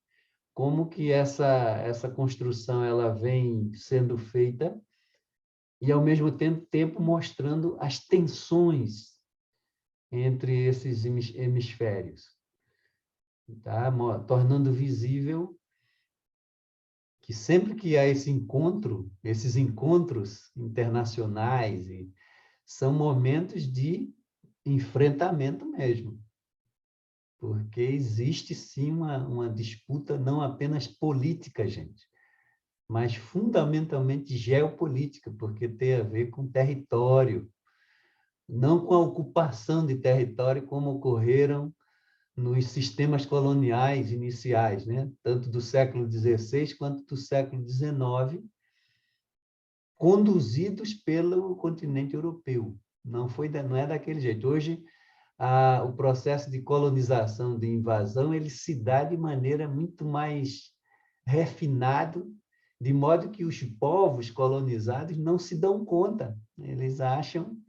como que essa construção ela vem sendo feita e, ao mesmo tempo, mostrando as tensões entre esses hemisférios, tá? Tornando visível que sempre que há esses encontros internacionais, são momentos de enfrentamento mesmo, porque existe sim uma disputa não apenas política, gente, mas fundamentalmente geopolítica, porque tem a ver com território, não com a ocupação de território como ocorreram nos sistemas coloniais iniciais, né? Tanto do século XVI quanto do século XIX, conduzidos pelo continente europeu. Não é daquele jeito. Hoje, o processo de colonização, de invasão, ele se dá de maneira muito mais refinado, de modo que os povos colonizados não se dão conta. Eles acham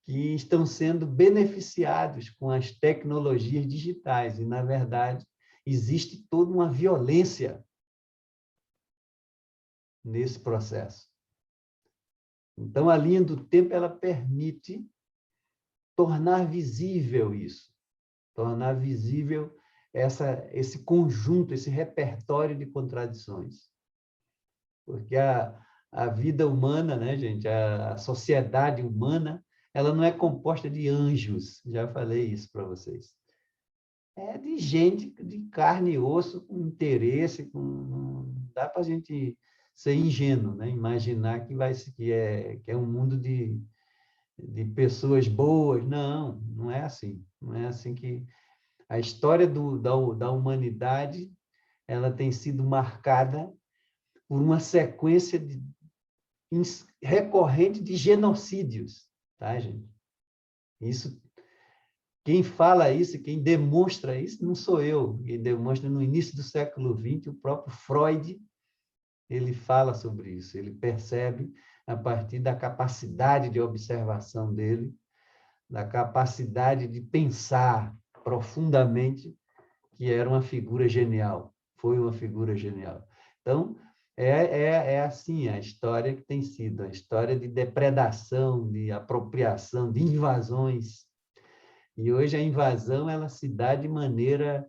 que estão sendo beneficiados com as tecnologias digitais, e, na verdade, existe toda uma violência nesse processo. Então, a linha do tempo ela permite tornar visível isso, tornar visível esse conjunto, esse repertório de contradições. Porque a vida humana, né, gente, a sociedade humana, ela não é composta de anjos, já falei isso para vocês. É de gente de carne e osso, com interesse, não dá para a gente ser ingênuo, né? Imaginar que é um mundo de pessoas boas. Não, não é assim. Não é assim que... A história da humanidade, ela tem sido marcada por uma sequência recorrente de genocídios, tá, gente? Isso, quem fala isso, quem demonstra isso, não sou eu. Quem demonstra no início do século XX, o próprio Freud, ele fala sobre isso. Ele percebe, a partir da capacidade de observação dele, da capacidade de pensar profundamente, que era uma figura genial, foi uma figura genial. Então, é assim a história que tem sido, a história de depredação, de apropriação, de invasões. E hoje a invasão ela se dá de maneira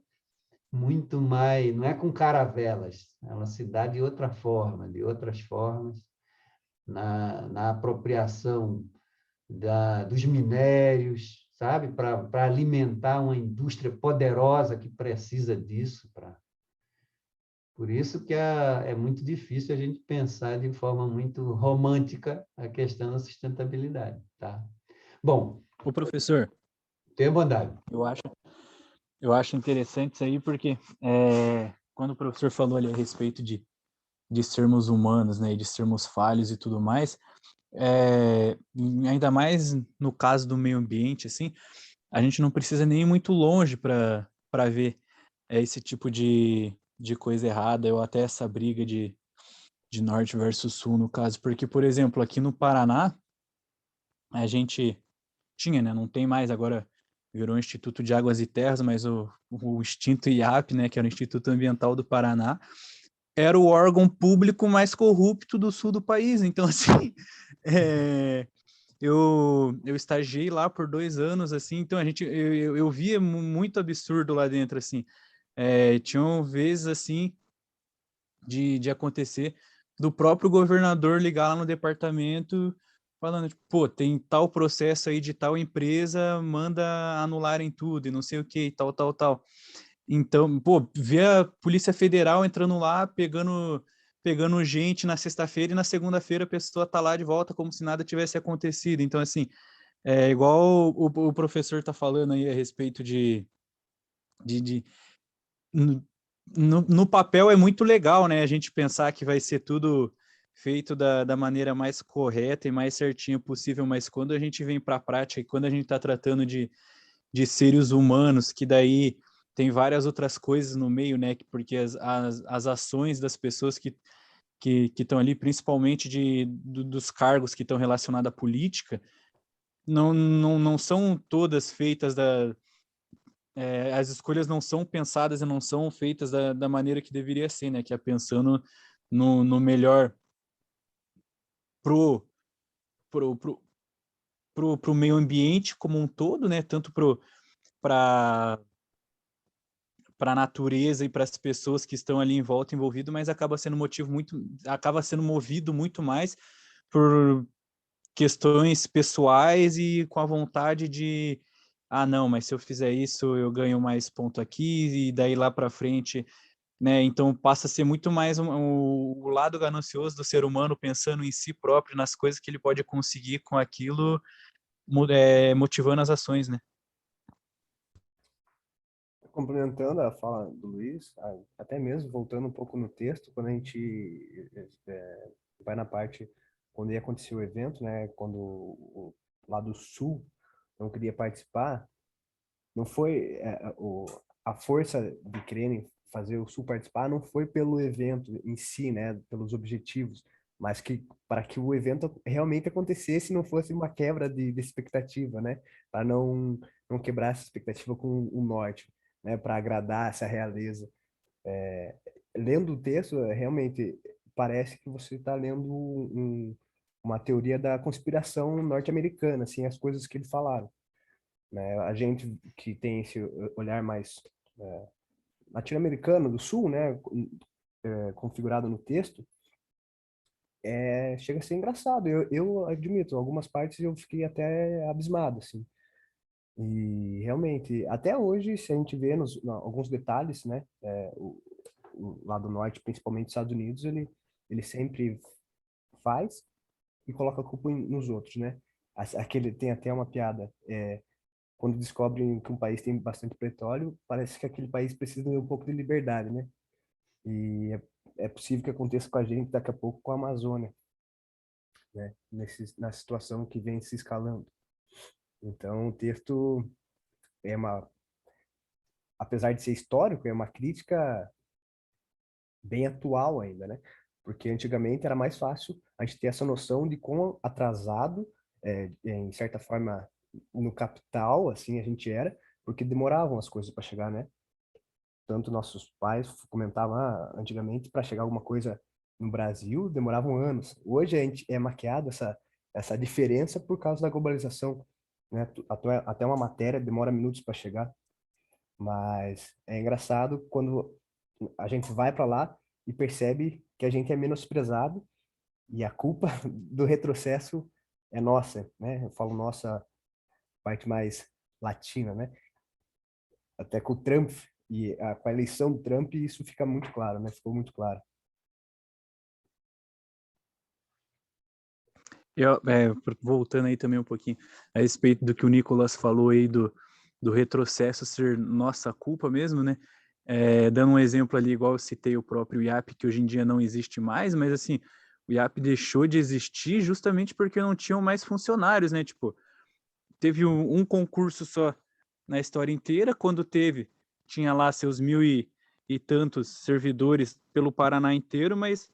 muito mais, não é com caravelas, ela se dá de outra forma, de outras formas, na apropriação dos minérios, sabe? Para alimentar uma indústria poderosa que precisa disso. Por isso que é muito difícil a gente pensar de forma muito romântica a questão da sustentabilidade. Tá? Bom, Ô, professor, tenha bondade. eu acho interessante isso aí, porque quando o professor falou ali a respeito de sermos humanos, né, e de sermos falhos e tudo mais, ainda mais no caso do meio ambiente, assim, a gente não precisa nem ir muito longe para ver esse tipo de coisa errada, ou até essa briga de norte versus sul, no caso. Porque, por exemplo, aqui no Paraná, a gente tinha, né, não tem mais, agora virou o Instituto de Águas e Terras, mas o extinto IAP, né, que era o Instituto Ambiental do Paraná, era o órgão público mais corrupto do sul do país. Então, assim, eu estagiei lá por 2 anos, assim, então eu via muito absurdo lá dentro, assim. Tinham vezes, assim, de acontecer do próprio governador ligar lá no departamento falando, tipo, pô, tem tal processo aí de tal empresa, manda anularem tudo e não sei o que, tal, tal, tal. Então, pô, ver a Polícia Federal entrando lá, pegando gente na sexta-feira e na segunda-feira a pessoa tá lá de volta como se nada tivesse acontecido. Então, assim, igual o professor tá falando aí a respeito de no papel é muito legal, né? A gente pensar que vai ser tudo feito da maneira mais correta e mais certinha possível, mas quando a gente vem para a prática e quando a gente está tratando de seres humanos, que daí tem várias outras coisas no meio, né? Porque as ações das pessoas que estão ali, principalmente dos cargos que estão relacionados à política, não são todas feitas as escolhas não são pensadas e não são feitas da maneira que deveria ser, né? Que é pensando no melhor pro meio ambiente como um todo, né? Tanto para a natureza e para as pessoas que estão ali em volta envolvido, mas acaba sendo movido muito mais por questões pessoais e com a vontade de não, mas se eu fizer isso eu ganho mais ponto aqui e daí lá para frente, né? Então passa a ser muito mais o lado ganancioso do ser humano pensando em si próprio, nas coisas que ele pode conseguir com aquilo, motivando as ações, né? Complementando a fala do Luiz, até mesmo voltando um pouco no texto, quando a gente vai na parte quando ia acontecer o evento, né, quando o lado sul não queria participar, não foi a força de quererem fazer o sul participar não foi pelo evento em si, né, pelos objetivos, mas que para que o evento realmente acontecesse, não fosse uma quebra de expectativa, né, para não quebrar essa expectativa com o norte, né, para agradar essa realeza. Lendo o texto, realmente parece que você está lendo uma teoria da conspiração norte-americana, assim, as coisas que eles falaram, né? A gente que tem esse olhar mais latino-americano do sul, né, configurado no texto, chega a ser engraçado. Eu admito, algumas partes eu fiquei até abismado, assim. E realmente, até hoje, se a gente vê alguns detalhes, né, o lado norte, principalmente os Estados Unidos, ele sempre faz e coloca a culpa nos outros, né? Tem até uma piada, quando descobrem que um país tem bastante petróleo, parece que aquele país precisa de um pouco de liberdade, né? E é possível que aconteça com a gente daqui a pouco com a Amazônia, né? Na situação que vem se escalando. Então, o texto apesar de ser histórico, é uma crítica bem atual ainda, né? Porque antigamente era mais fácil a gente ter essa noção de quão atrasado, em certa forma, no capital, assim, a gente era, porque demoravam as coisas para chegar, né? Tanto nossos pais comentavam, antigamente, para chegar alguma coisa no Brasil, demoravam anos. Hoje a gente é maquiado essa diferença por causa da globalização, né? Até uma matéria demora minutos para chegar. Mas é engraçado quando a gente vai para lá e percebe que a gente é menosprezado e a culpa do retrocesso é nossa, né? Eu falo nossa parte mais latina, né? Até com o Trump e com a eleição do Trump isso fica muito claro, né? Ficou muito claro. Voltando aí também um pouquinho a respeito do que o Nicolas falou aí do retrocesso ser nossa culpa mesmo, né? Dando um exemplo ali, igual eu citei o próprio IAP, que hoje em dia não existe mais, mas assim, o IAP deixou de existir justamente porque não tinham mais funcionários, né? Tipo, teve um concurso só na história inteira, quando tinha lá seus 1.000 e tantos servidores pelo Paraná inteiro, mas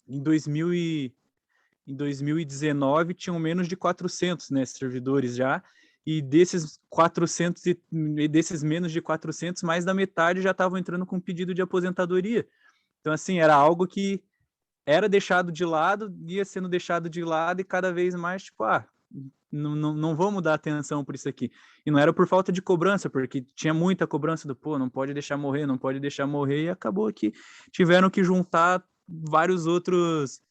em 2019 tinham menos de 400, né, servidores já, e desses 400 e desses menos de 400, mais da metade já estavam entrando com pedido de aposentadoria. Então, assim, era algo que era deixado de lado, ia sendo deixado de lado e cada vez mais, tipo, não vamos dar atenção por isso aqui. E não era por falta de cobrança, porque tinha muita cobrança do, não pode deixar morrer, não pode deixar morrer, e acabou que tiveram que juntar vários outros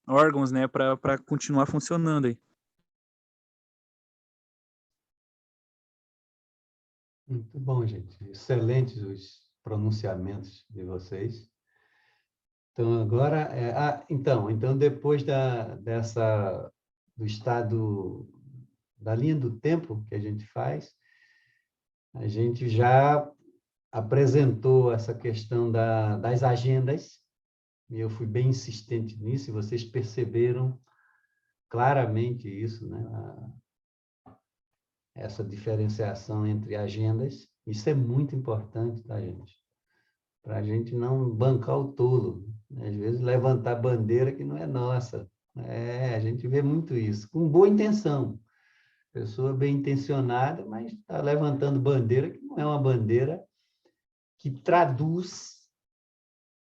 órgãos, né, para continuar funcionando aí. Muito bom, gente. Excelentes os pronunciamentos de vocês. Então, agora... então depois do estado, da linha do tempo que a gente faz, a gente já apresentou essa questão das agendas, e eu fui bem insistente nisso, e vocês perceberam claramente isso, né? Essa diferenciação entre agendas. Isso é muito importante, tá, gente? Para a gente não bancar o tolo, né? Às vezes levantar bandeira que não é nossa. A gente vê muito isso, com boa intenção. Pessoa bem intencionada, mas está levantando bandeira que não é uma bandeira que traduz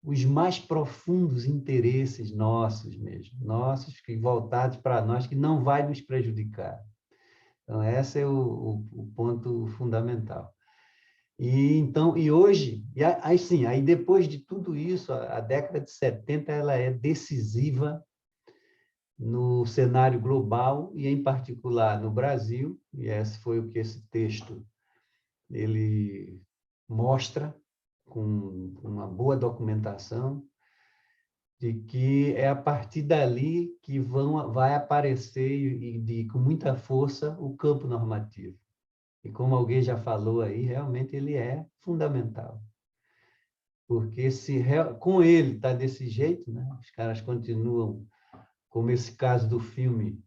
os mais profundos interesses nossos mesmo, nossos, que voltados para nós, que não vai nos prejudicar. Então, esse é o ponto fundamental. E hoje, aí depois de tudo isso, a década de 70 ela é decisiva no cenário global e, em particular, no Brasil, e esse foi o que esse texto ele mostra, com uma boa documentação, de que é a partir dali que vai aparecer com muita força o campo normativo. E como alguém já falou aí, realmente ele é fundamental. Porque com ele está desse jeito, né? Os caras continuam, como esse caso do filme,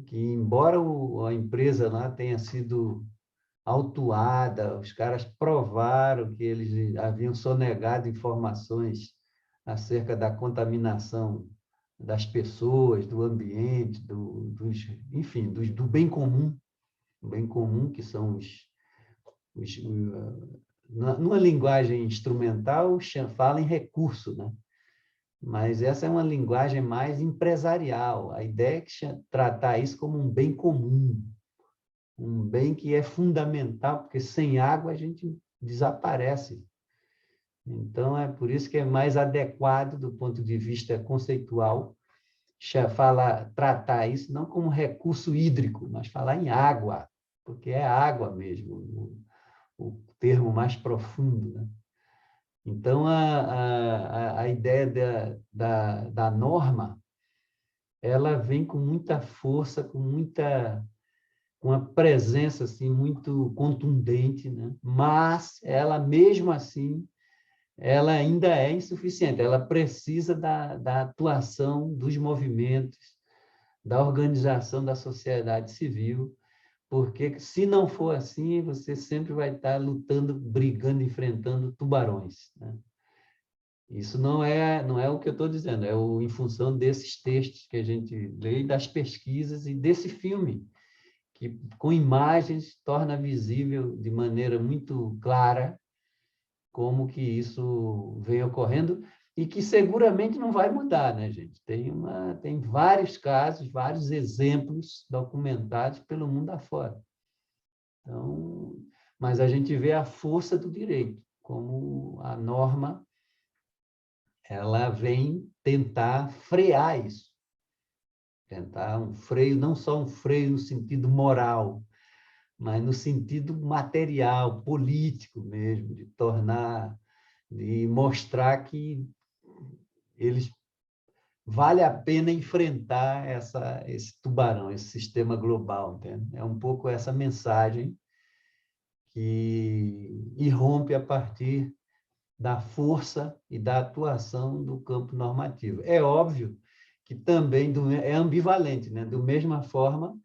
que embora a empresa lá tenha sido autuada, os caras provaram que eles haviam sonegado informações acerca da contaminação das pessoas, do ambiente, enfim, do bem comum, que são numa linguagem instrumental, fala em recurso, né? Mas essa é uma linguagem mais empresarial. A ideia é tratar isso como um bem comum, um bem que é fundamental, porque sem água a gente desaparece. Então, é por isso que é mais adequado, do ponto de vista conceitual, tratar isso não como recurso hídrico, mas falar em água, porque é água mesmo, o termo mais profundo, né? Então, a ideia da norma ela vem com muita força, com uma presença assim muito contundente, né? Mas ela mesmo assim, ela ainda é insuficiente. Ela precisa da atuação dos movimentos, da organização da sociedade civil, porque se não for assim, você sempre vai estar lutando, brigando, enfrentando tubarões, né? Isso não é o que eu estou dizendo, em função desses textos que a gente lê, das pesquisas e desse filme, que com imagens torna visível de maneira muito clara como que isso vem ocorrendo e que seguramente não vai mudar, né, gente? Tem vários casos, vários exemplos documentados pelo mundo afora. Então, mas a gente vê a força do direito, como a norma ela vem tentar frear isso, tentar um freio, não só um freio no sentido moral, mas no sentido material, político mesmo, de mostrar que eles vale a pena enfrentar esse tubarão, esse sistema global, entende? É um pouco essa mensagem que irrompe a partir da força e da atuação do campo normativo. É óbvio que também é ambivalente, né? Da mesma forma,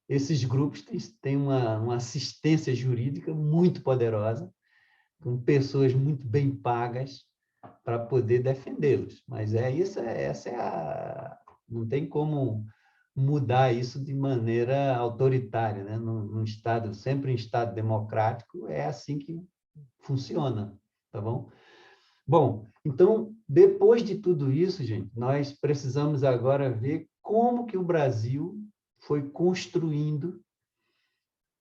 esses grupos têm uma assistência jurídica muito poderosa, com pessoas muito bem pagas para poder defendê-los. Mas não tem como mudar isso de maneira autoritária, né? Num estado, sempre em estado democrático, é assim que funciona, tá bom? Bom, então, depois de tudo isso, gente, nós precisamos agora ver como que o Brasil foi construindo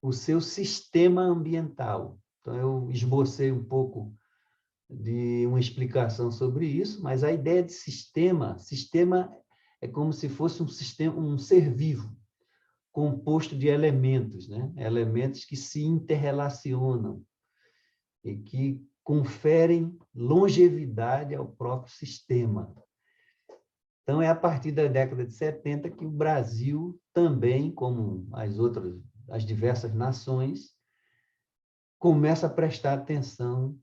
o seu sistema ambiental. Então, eu esbocei um pouco de uma explicação sobre isso, mas a ideia de sistema é como se fosse um ser vivo, composto de elementos, né? Elementos que se interrelacionam e que conferem longevidade ao próprio sistema. Então, é a partir da década de 70 que o Brasil também, como as diversas nações, começa a prestar atenção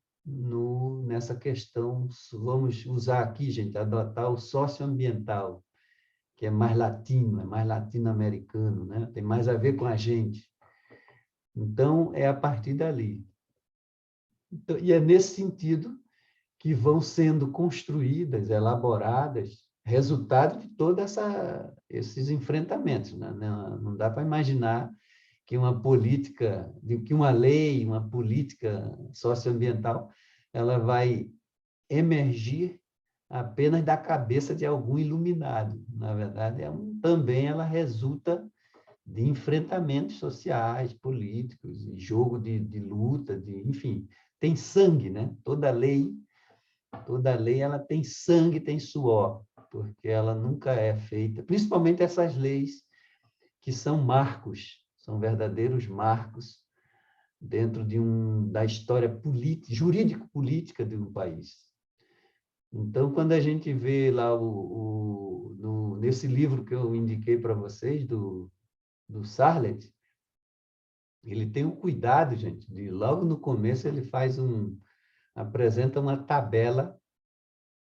nessa questão. Vamos usar aqui, gente, adotar o socioambiental, que é mais latino, é mais latino-americano, né? Tem mais a ver com a gente. Então, é a partir dali. Então, e é nesse sentido que vão sendo construídas, elaboradas, resultado de todos esses enfrentamentos, né? Não dá para imaginar que uma lei, uma política socioambiental, ela vai emergir apenas da cabeça de algum iluminado. Na verdade, também ela resulta de enfrentamentos sociais, políticos, de jogo de luta, enfim, tem sangue, né? Toda lei ela tem sangue, tem suor, porque ela nunca é feita, principalmente essas leis que são marcos, são verdadeiros marcos dentro da história jurídico-política de um país. Então, quando a gente vê lá nesse livro que eu indiquei para vocês, do Sarlet, ele tem um cuidado, gente, logo no começo ele apresenta uma tabela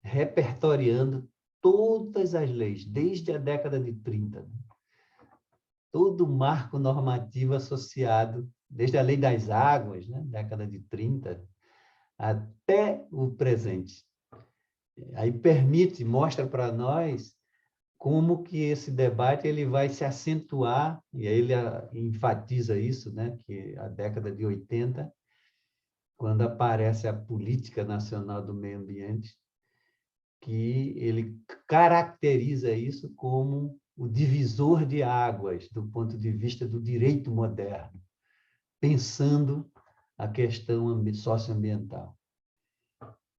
repertoriando todas as leis, desde a década de 30. Todo o marco normativo associado, desde a Lei das Águas, né, década de 30, até o presente. Aí mostra para nós como que esse debate ele vai se acentuar, e aí ele enfatiza isso, né, que a década de 80, quando aparece a Política Nacional do Meio Ambiente, que ele caracteriza isso como o divisor de águas do ponto de vista do direito moderno, pensando a questão socioambiental.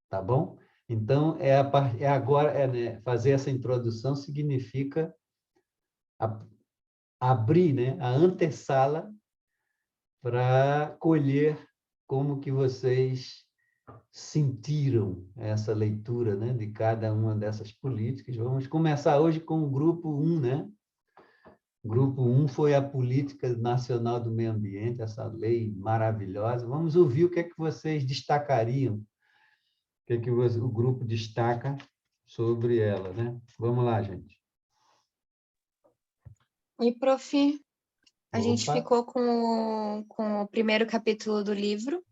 Tá bom? Então, né, fazer essa introdução significa abrir, né, a antessala para colher como que vocês sentiram essa leitura, né, de cada uma dessas políticas. Vamos começar hoje com o grupo 1, né? O grupo 1 foi a Política Nacional do Meio Ambiente, essa lei maravilhosa. Vamos ouvir o que é que vocês destacariam, o que é que o grupo destaca sobre ela, né? Vamos lá, gente. E, prof, a gente Opa. ficou com o primeiro capítulo do livro,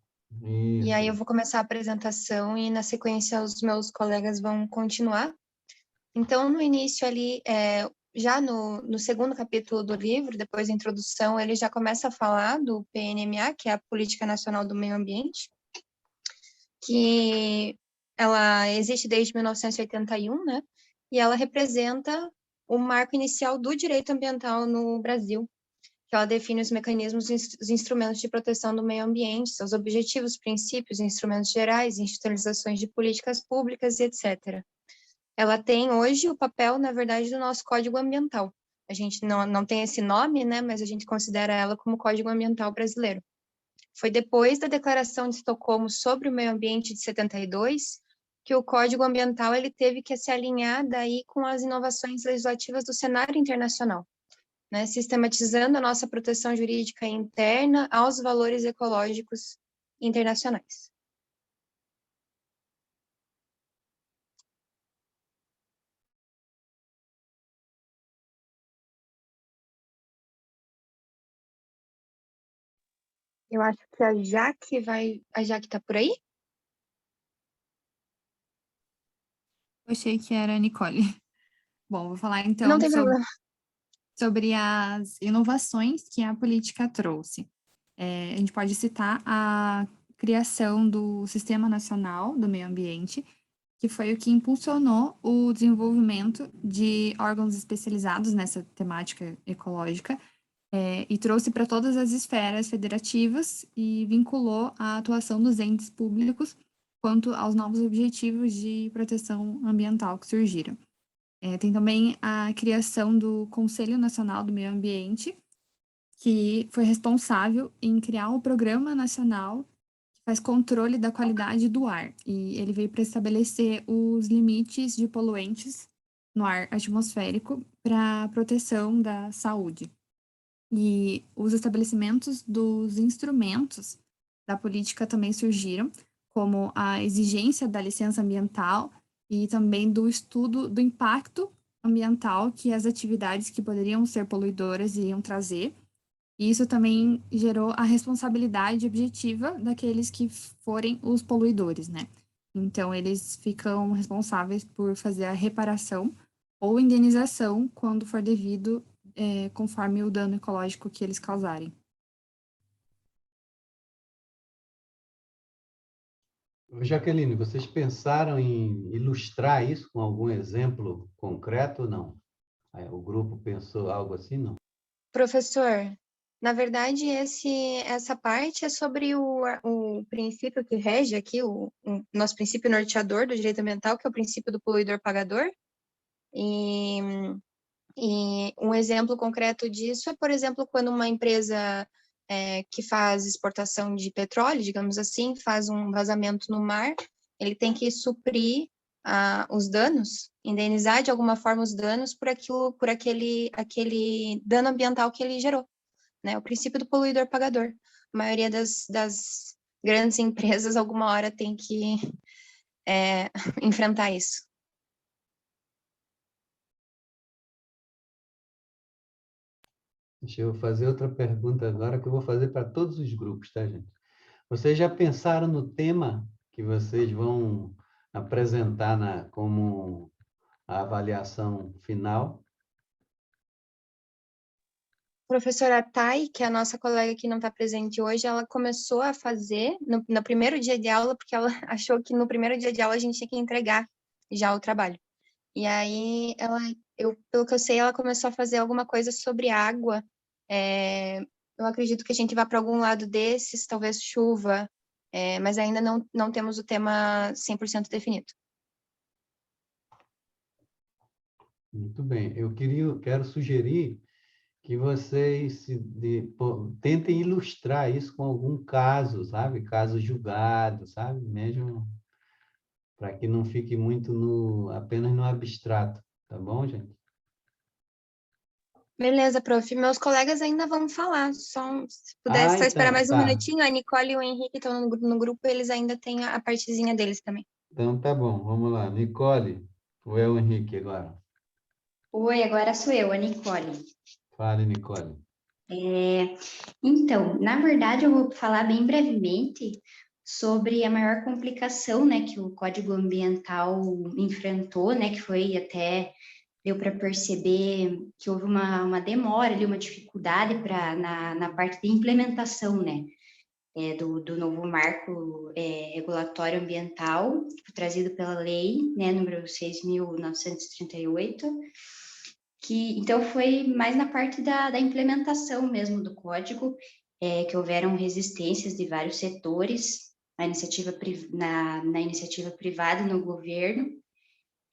e aí eu Isso. vou começar a apresentação e, na sequência, os meus colegas vão continuar. Então, no início ali, já no segundo capítulo do livro, depois da introdução, ele já começa a falar do PNMA, que é a Política Nacional do Meio Ambiente, que ela existe desde 1981, né? E ela representa o marco inicial do direito ambiental no Brasil, que ela define os mecanismos e os instrumentos de proteção do meio ambiente, seus objetivos, princípios, instrumentos gerais, institucionalizações de políticas públicas e etc. Ela tem hoje o papel, na verdade, do nosso Código Ambiental. A gente não tem esse nome, né, mas a gente considera ela como Código Ambiental Brasileiro. Foi depois da Declaração de Estocolmo sobre o Meio Ambiente de 72 que o Código Ambiental ele teve que se alinhar daí com as inovações legislativas do cenário internacional, né, sistematizando a nossa proteção jurídica interna aos valores ecológicos internacionais. Eu acho que a Jaque está por aí? Eu achei que era a Nicole. Bom, vou falar então Não tem problema. sobre as inovações que a política trouxe. A gente pode citar a criação do Sistema Nacional do Meio Ambiente, que foi o que impulsionou o desenvolvimento de órgãos especializados nessa temática ecológica, e trouxe para todas as esferas federativas e vinculou a atuação dos entes públicos quanto aos novos objetivos de proteção ambiental que surgiram. Tem também a criação do Conselho Nacional do Meio Ambiente, que foi responsável em criar o Programa Nacional que faz controle da qualidade do ar, e ele veio para estabelecer os limites de poluentes no ar atmosférico para a proteção da saúde. E os estabelecimentos dos instrumentos da política também surgiram, como a exigência da licença ambiental e também do estudo do impacto ambiental que as atividades que poderiam ser poluidoras iriam trazer. E isso também gerou a responsabilidade objetiva daqueles que forem os poluidores, né? Então, eles ficam responsáveis por fazer a reparação ou indenização quando for devido, conforme o dano ecológico que eles causarem. Jaqueline, vocês pensaram em ilustrar isso com algum exemplo concreto ou não? O grupo pensou algo assim, não? Professor, na verdade, essa parte é sobre o princípio que rege aqui, o nosso princípio norteador do direito ambiental, que é o princípio do poluidor-pagador. E um exemplo concreto disso é, por exemplo, quando uma empresa que faz exportação de petróleo, digamos assim, faz um vazamento no mar, ele tem que suprir os danos, indenizar de alguma forma os danos por aquele dano ambiental que ele gerou, né? O princípio do poluidor-pagador. A maioria das grandes empresas, alguma hora, tem que enfrentar isso. Deixa eu fazer outra pergunta agora, que eu vou fazer para todos os grupos, tá, gente? Vocês já pensaram no tema que vocês vão apresentar como a avaliação final? Professora Thay, que é a nossa colega que não está presente hoje, ela começou a fazer no primeiro dia de aula, porque ela achou que no primeiro dia de aula a gente tinha que entregar já o trabalho. E aí, pelo que eu sei, ela começou a fazer alguma coisa sobre água. Eu acredito que a gente vá para algum lado desses, talvez chuva, mas ainda não temos o tema 100% definido. Muito bem. Eu quero sugerir que vocês tentem ilustrar isso com algum caso, sabe? Caso julgado, sabe? Mesmo para que não fique muito apenas no abstrato, tá bom, gente? Beleza, prof. Meus colegas ainda vão falar. Se pudesse só esperar Então, mais um tá. minutinho, a Nicole e o Henrique estão no grupo, eles ainda têm a partezinha deles também. Então, tá bom, vamos lá. Nicole, ou é o Henrique agora? Oi, agora sou eu, a Nicole. Fale, Nicole. Então, na verdade, eu vou falar bem brevemente sobre a maior complicação, né, que o Código Ambiental enfrentou, né, que foi até deu para perceber que houve uma demora ali, uma dificuldade na parte de implementação, né, do novo marco regulatório ambiental, trazido pela lei, né, número 6.938, que então foi mais na parte da implementação mesmo do código, que houveram resistências de vários setores, na iniciativa privada e no governo,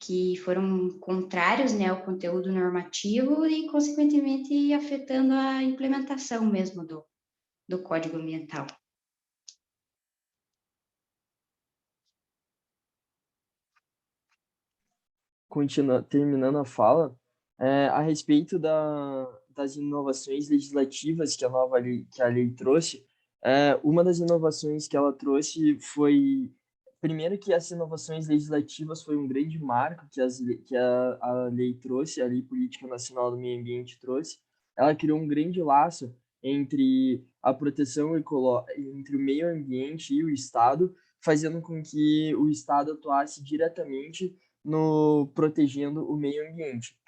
que foram contrários, né, ao conteúdo normativo e, consequentemente, afetando a implementação mesmo do Código Ambiental. Terminando a fala, a respeito das inovações legislativas que a lei trouxe, uma das inovações que ela trouxe foi, primeiro, que as inovações legislativas foi um grande marco que a lei trouxe, a Lei Política Nacional do Meio Ambiente trouxe. Ela criou um grande laço entre a proteção entre o meio ambiente e o Estado, fazendo com que o Estado atuasse diretamente protegendo o meio ambiente,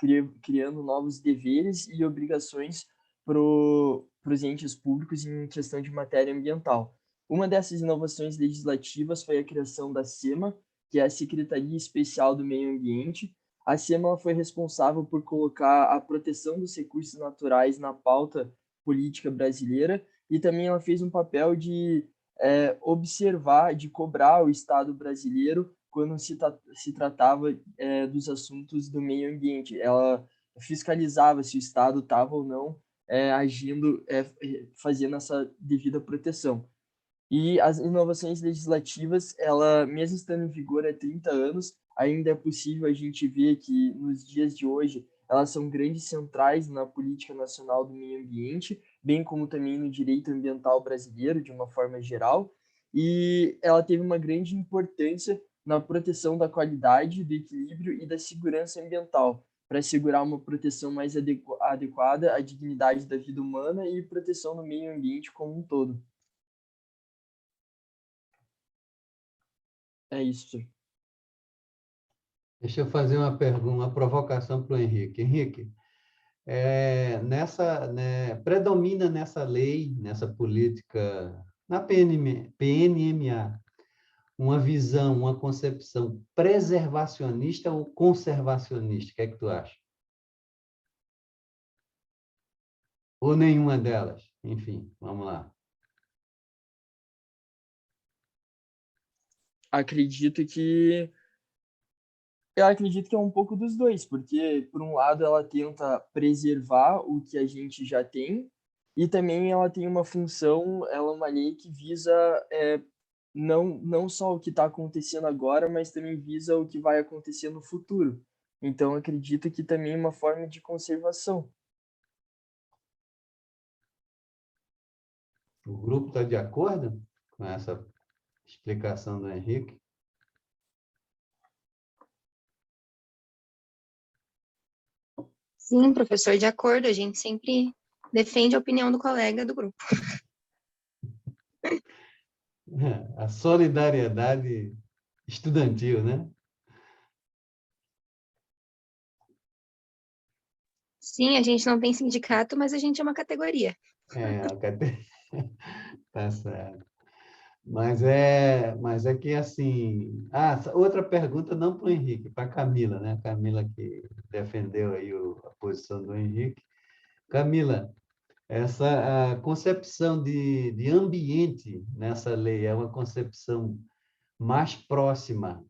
criando novos deveres e obrigações para os entes públicos em questão de matéria ambiental. Uma dessas inovações legislativas foi a criação da SEMA, que é a Secretaria Especial do Meio Ambiente. A SEMA foi responsável por colocar a proteção dos recursos naturais na pauta política brasileira, e também ela fez um papel de observar, de cobrar o Estado brasileiro quando se tratava dos assuntos do meio ambiente. Ela fiscalizava se o Estado estava ou não agindo, fazendo essa devida proteção. E as inovações legislativas, ela, mesmo estando em vigor há 30 anos, ainda é possível a gente ver que, nos dias de hoje, elas são grandes centrais na política nacional do meio ambiente, bem como também no direito ambiental brasileiro, de uma forma geral, e ela teve uma grande importância na proteção da qualidade, do equilíbrio e da segurança ambiental, para assegurar uma proteção mais adequada à dignidade da vida humana e proteção do meio ambiente como um todo. É isso. Deixa eu fazer uma pergunta, uma provocação para o Henrique. Henrique, predomina nessa lei, nessa política, na PNMA, uma visão, uma concepção preservacionista ou conservacionista? O que é que tu acha? Ou nenhuma delas? Enfim, vamos lá. Eu acredito que é um pouco dos dois, porque, por um lado, ela tenta preservar o que a gente já tem, e também ela tem uma função, ela é uma lei que visa não só o que está acontecendo agora, mas também visa o que vai acontecer no futuro. Então, acredito que também é uma forma de conservação. O grupo está de acordo com essa explicação do Henrique? Sim, professor, de acordo. A gente sempre defende a opinião do colega do grupo. A solidariedade estudantil, né? Sim, a gente não tem sindicato, mas a gente é uma categoria. Tá certo. Mas é que, assim... outra pergunta, não para o Henrique, para a Camila, né? A Camila que defendeu aí a posição do Henrique. Camila, essa concepção de ambiente nessa lei é uma concepção mais próxima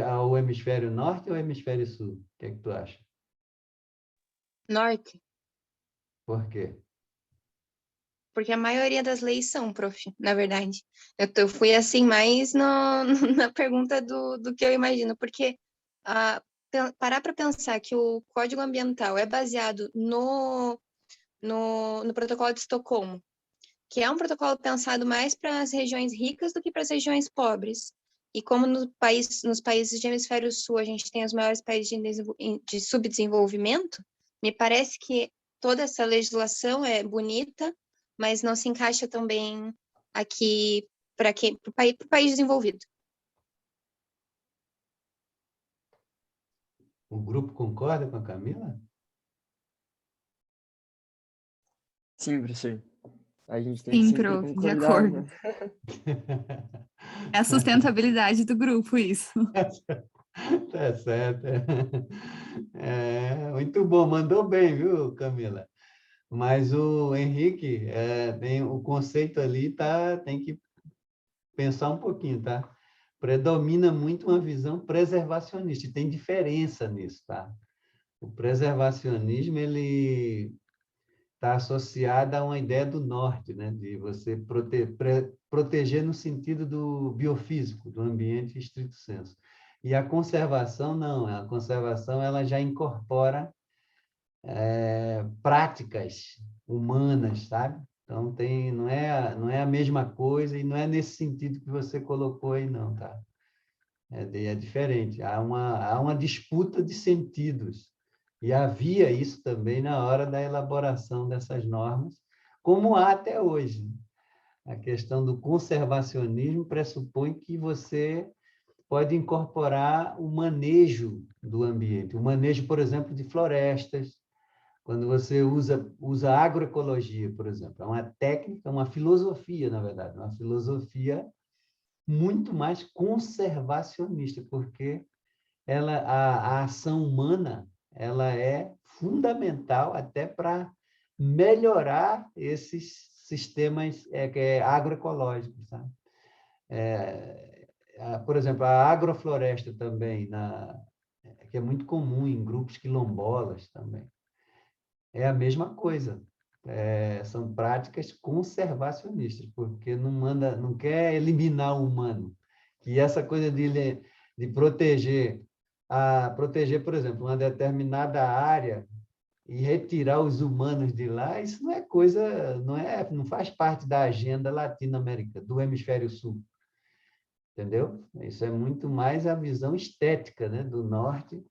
ao hemisfério norte ou hemisfério sul? O que é que tu acha? Norte. Por quê? Porque a maioria das leis são, prof, na verdade. Eu fui assim mais na pergunta do que eu imagino, porque parar para pensar que o Código Ambiental é baseado no Protocolo de Estocolmo, que é um protocolo pensado mais para as regiões ricas do que para as regiões pobres. E como nos países de hemisfério sul a gente tem os maiores países de subdesenvolvimento, me parece que toda essa legislação é bonita, mas não se encaixa tão bem aqui para o país desenvolvido. O grupo concorda com a Camila? Sim, professor. A gente tem Sim, que sempre prof, de concordar, acordo. né? É a sustentabilidade do grupo, isso. Tá certo. Muito bom, mandou bem, viu, Camila? Mas o Henrique, tem o conceito ali, tem que pensar um pouquinho, tá? Predomina muito uma visão preservacionista, e tem diferença nisso, tá? O preservacionismo, ele está associado a uma ideia do norte, né? De você proteger no sentido do biofísico, do ambiente em estrito senso. E a conservação, não. A conservação ela já incorpora práticas humanas, sabe? Então, não é a mesma coisa e não é nesse sentido que você colocou aí, não, tá? É diferente. Há uma disputa de sentidos. E havia isso também na hora da elaboração dessas normas, como há até hoje. A questão do conservacionismo pressupõe que você pode incorporar o manejo do ambiente, o manejo, por exemplo, de florestas. Quando você usa agroecologia, por exemplo, é uma técnica, uma filosofia, na verdade, uma filosofia muito mais conservacionista, porque a ação humana ela é fundamental até para melhorar esses sistemas agroecológicos. Sabe? Por exemplo, a agrofloresta também, que é muito comum em grupos quilombolas também. É a mesma coisa. São práticas conservacionistas, porque não quer eliminar o humano. E essa coisa de proteger, por exemplo, uma determinada área e retirar os humanos de lá, isso não é coisa, não faz parte da agenda latino-americana, do hemisfério sul. Entendeu? Isso é muito mais a visão estética, né, do norte.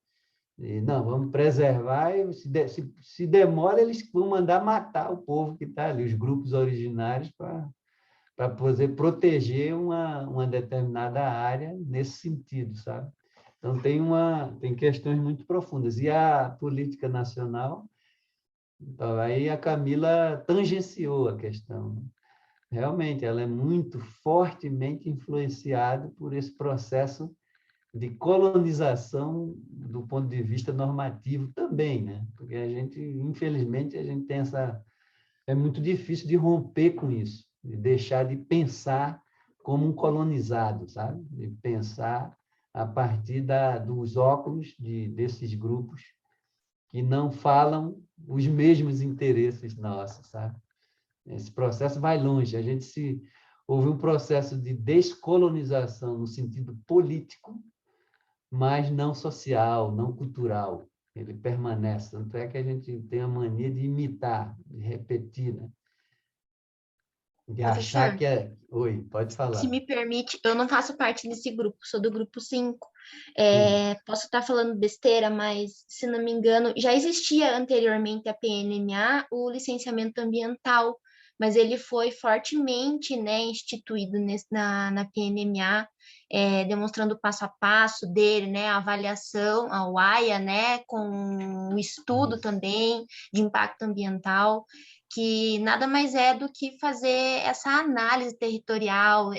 E, não, vamos preservar, e se demora, eles vão mandar matar o povo que está ali, os grupos originários, para poder proteger uma determinada área nesse sentido, sabe? Então, tem questões muito profundas. E a política nacional, então, aí a Camila tangenciou a questão. Realmente, ela é muito fortemente influenciada por esse processo de colonização do ponto de vista normativo também, né? Porque infelizmente, a gente tem é muito difícil de romper com isso, de deixar de pensar como um colonizado, sabe? De pensar a partir dos óculos desses grupos que não falam os mesmos interesses nossos, sabe? Esse processo vai longe. Houve um processo de descolonização no sentido político, mas não social, não cultural. Ele permanece. Tanto é que a gente tem a mania de imitar, de repetir, né? De achar Professor, que é... Oi, pode se falar. me permite, eu não faço parte desse grupo, sou do grupo 5. Posso estar falando besteira, mas, se não me engano, já existia anteriormente a PNMA, o licenciamento ambiental, mas ele foi fortemente, né, instituído na PNMA, demonstrando o passo a passo dele, né, a avaliação, a UAIA, né, com o estudo também de impacto ambiental, que nada mais é do que fazer essa análise territorial,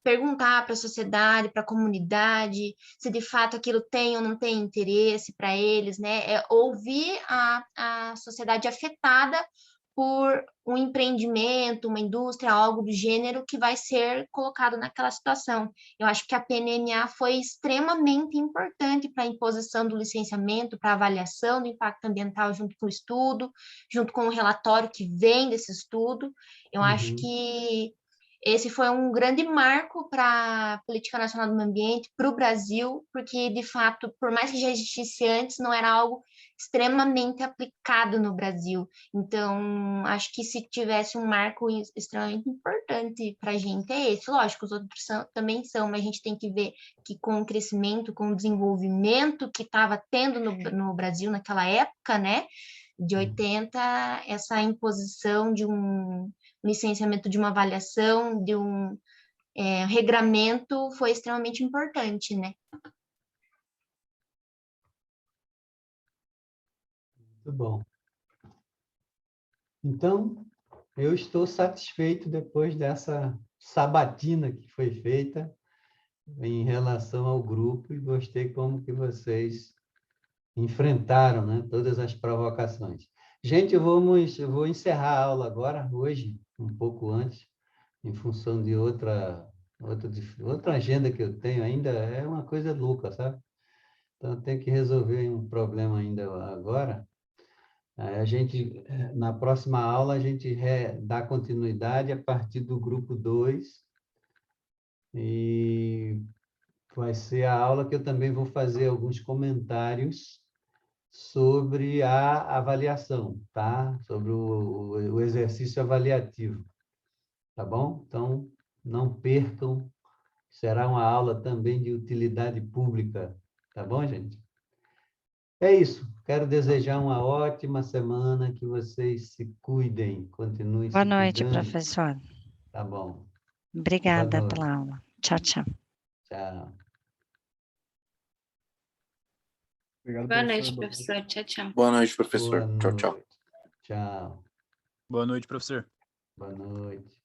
perguntar para a sociedade, para a comunidade, se de fato aquilo tem ou não tem interesse para eles, né? Ouvir a sociedade afetada por um empreendimento, uma indústria, algo do gênero que vai ser colocado naquela situação. Eu acho que a PNMA foi extremamente importante para a imposição do licenciamento, para a avaliação do impacto ambiental junto com o estudo, junto com o relatório que vem desse estudo. Eu acho que esse foi um grande marco para a Política Nacional do Meio Ambiente, para o Brasil, porque, de fato, por mais que já existisse antes, não era algo extremamente aplicado no Brasil. Então, acho que se tivesse um marco extremamente importante para a gente, é esse. Lógico, os outros também são, mas a gente tem que ver que com o crescimento, com o desenvolvimento que estava tendo no Brasil naquela época, né, de 80, essa imposição de um licenciamento, de uma avaliação, de um regramento foi extremamente importante, né? Muito bom. Então, eu estou satisfeito depois dessa sabatina que foi feita em relação ao grupo e gostei como que vocês enfrentaram, né, todas as provocações. Gente, eu vou encerrar a aula agora, hoje, um pouco antes, em função de outra agenda que eu tenho ainda, é uma coisa louca, sabe? Então, eu tenho que resolver um problema ainda agora. Na próxima aula, a gente dá continuidade a partir do grupo 2, e vai ser a aula que eu também vou fazer alguns comentários sobre a avaliação, tá? Sobre o exercício avaliativo, tá bom? Então, não percam, será uma aula também de utilidade pública, tá bom, gente? É isso, quero desejar uma ótima semana, que vocês se cuidem, continuem Boa se noite, cuidando. professor. Tá bom. Obrigada Boa pela noite. aula. Tchau, tchau. Tchau. Obrigado, Boa professor. noite, professor. Tchau, tchau. Boa noite, professor. Boa Tchau, tchau. noite. Tchau. Boa noite, professor. Boa noite.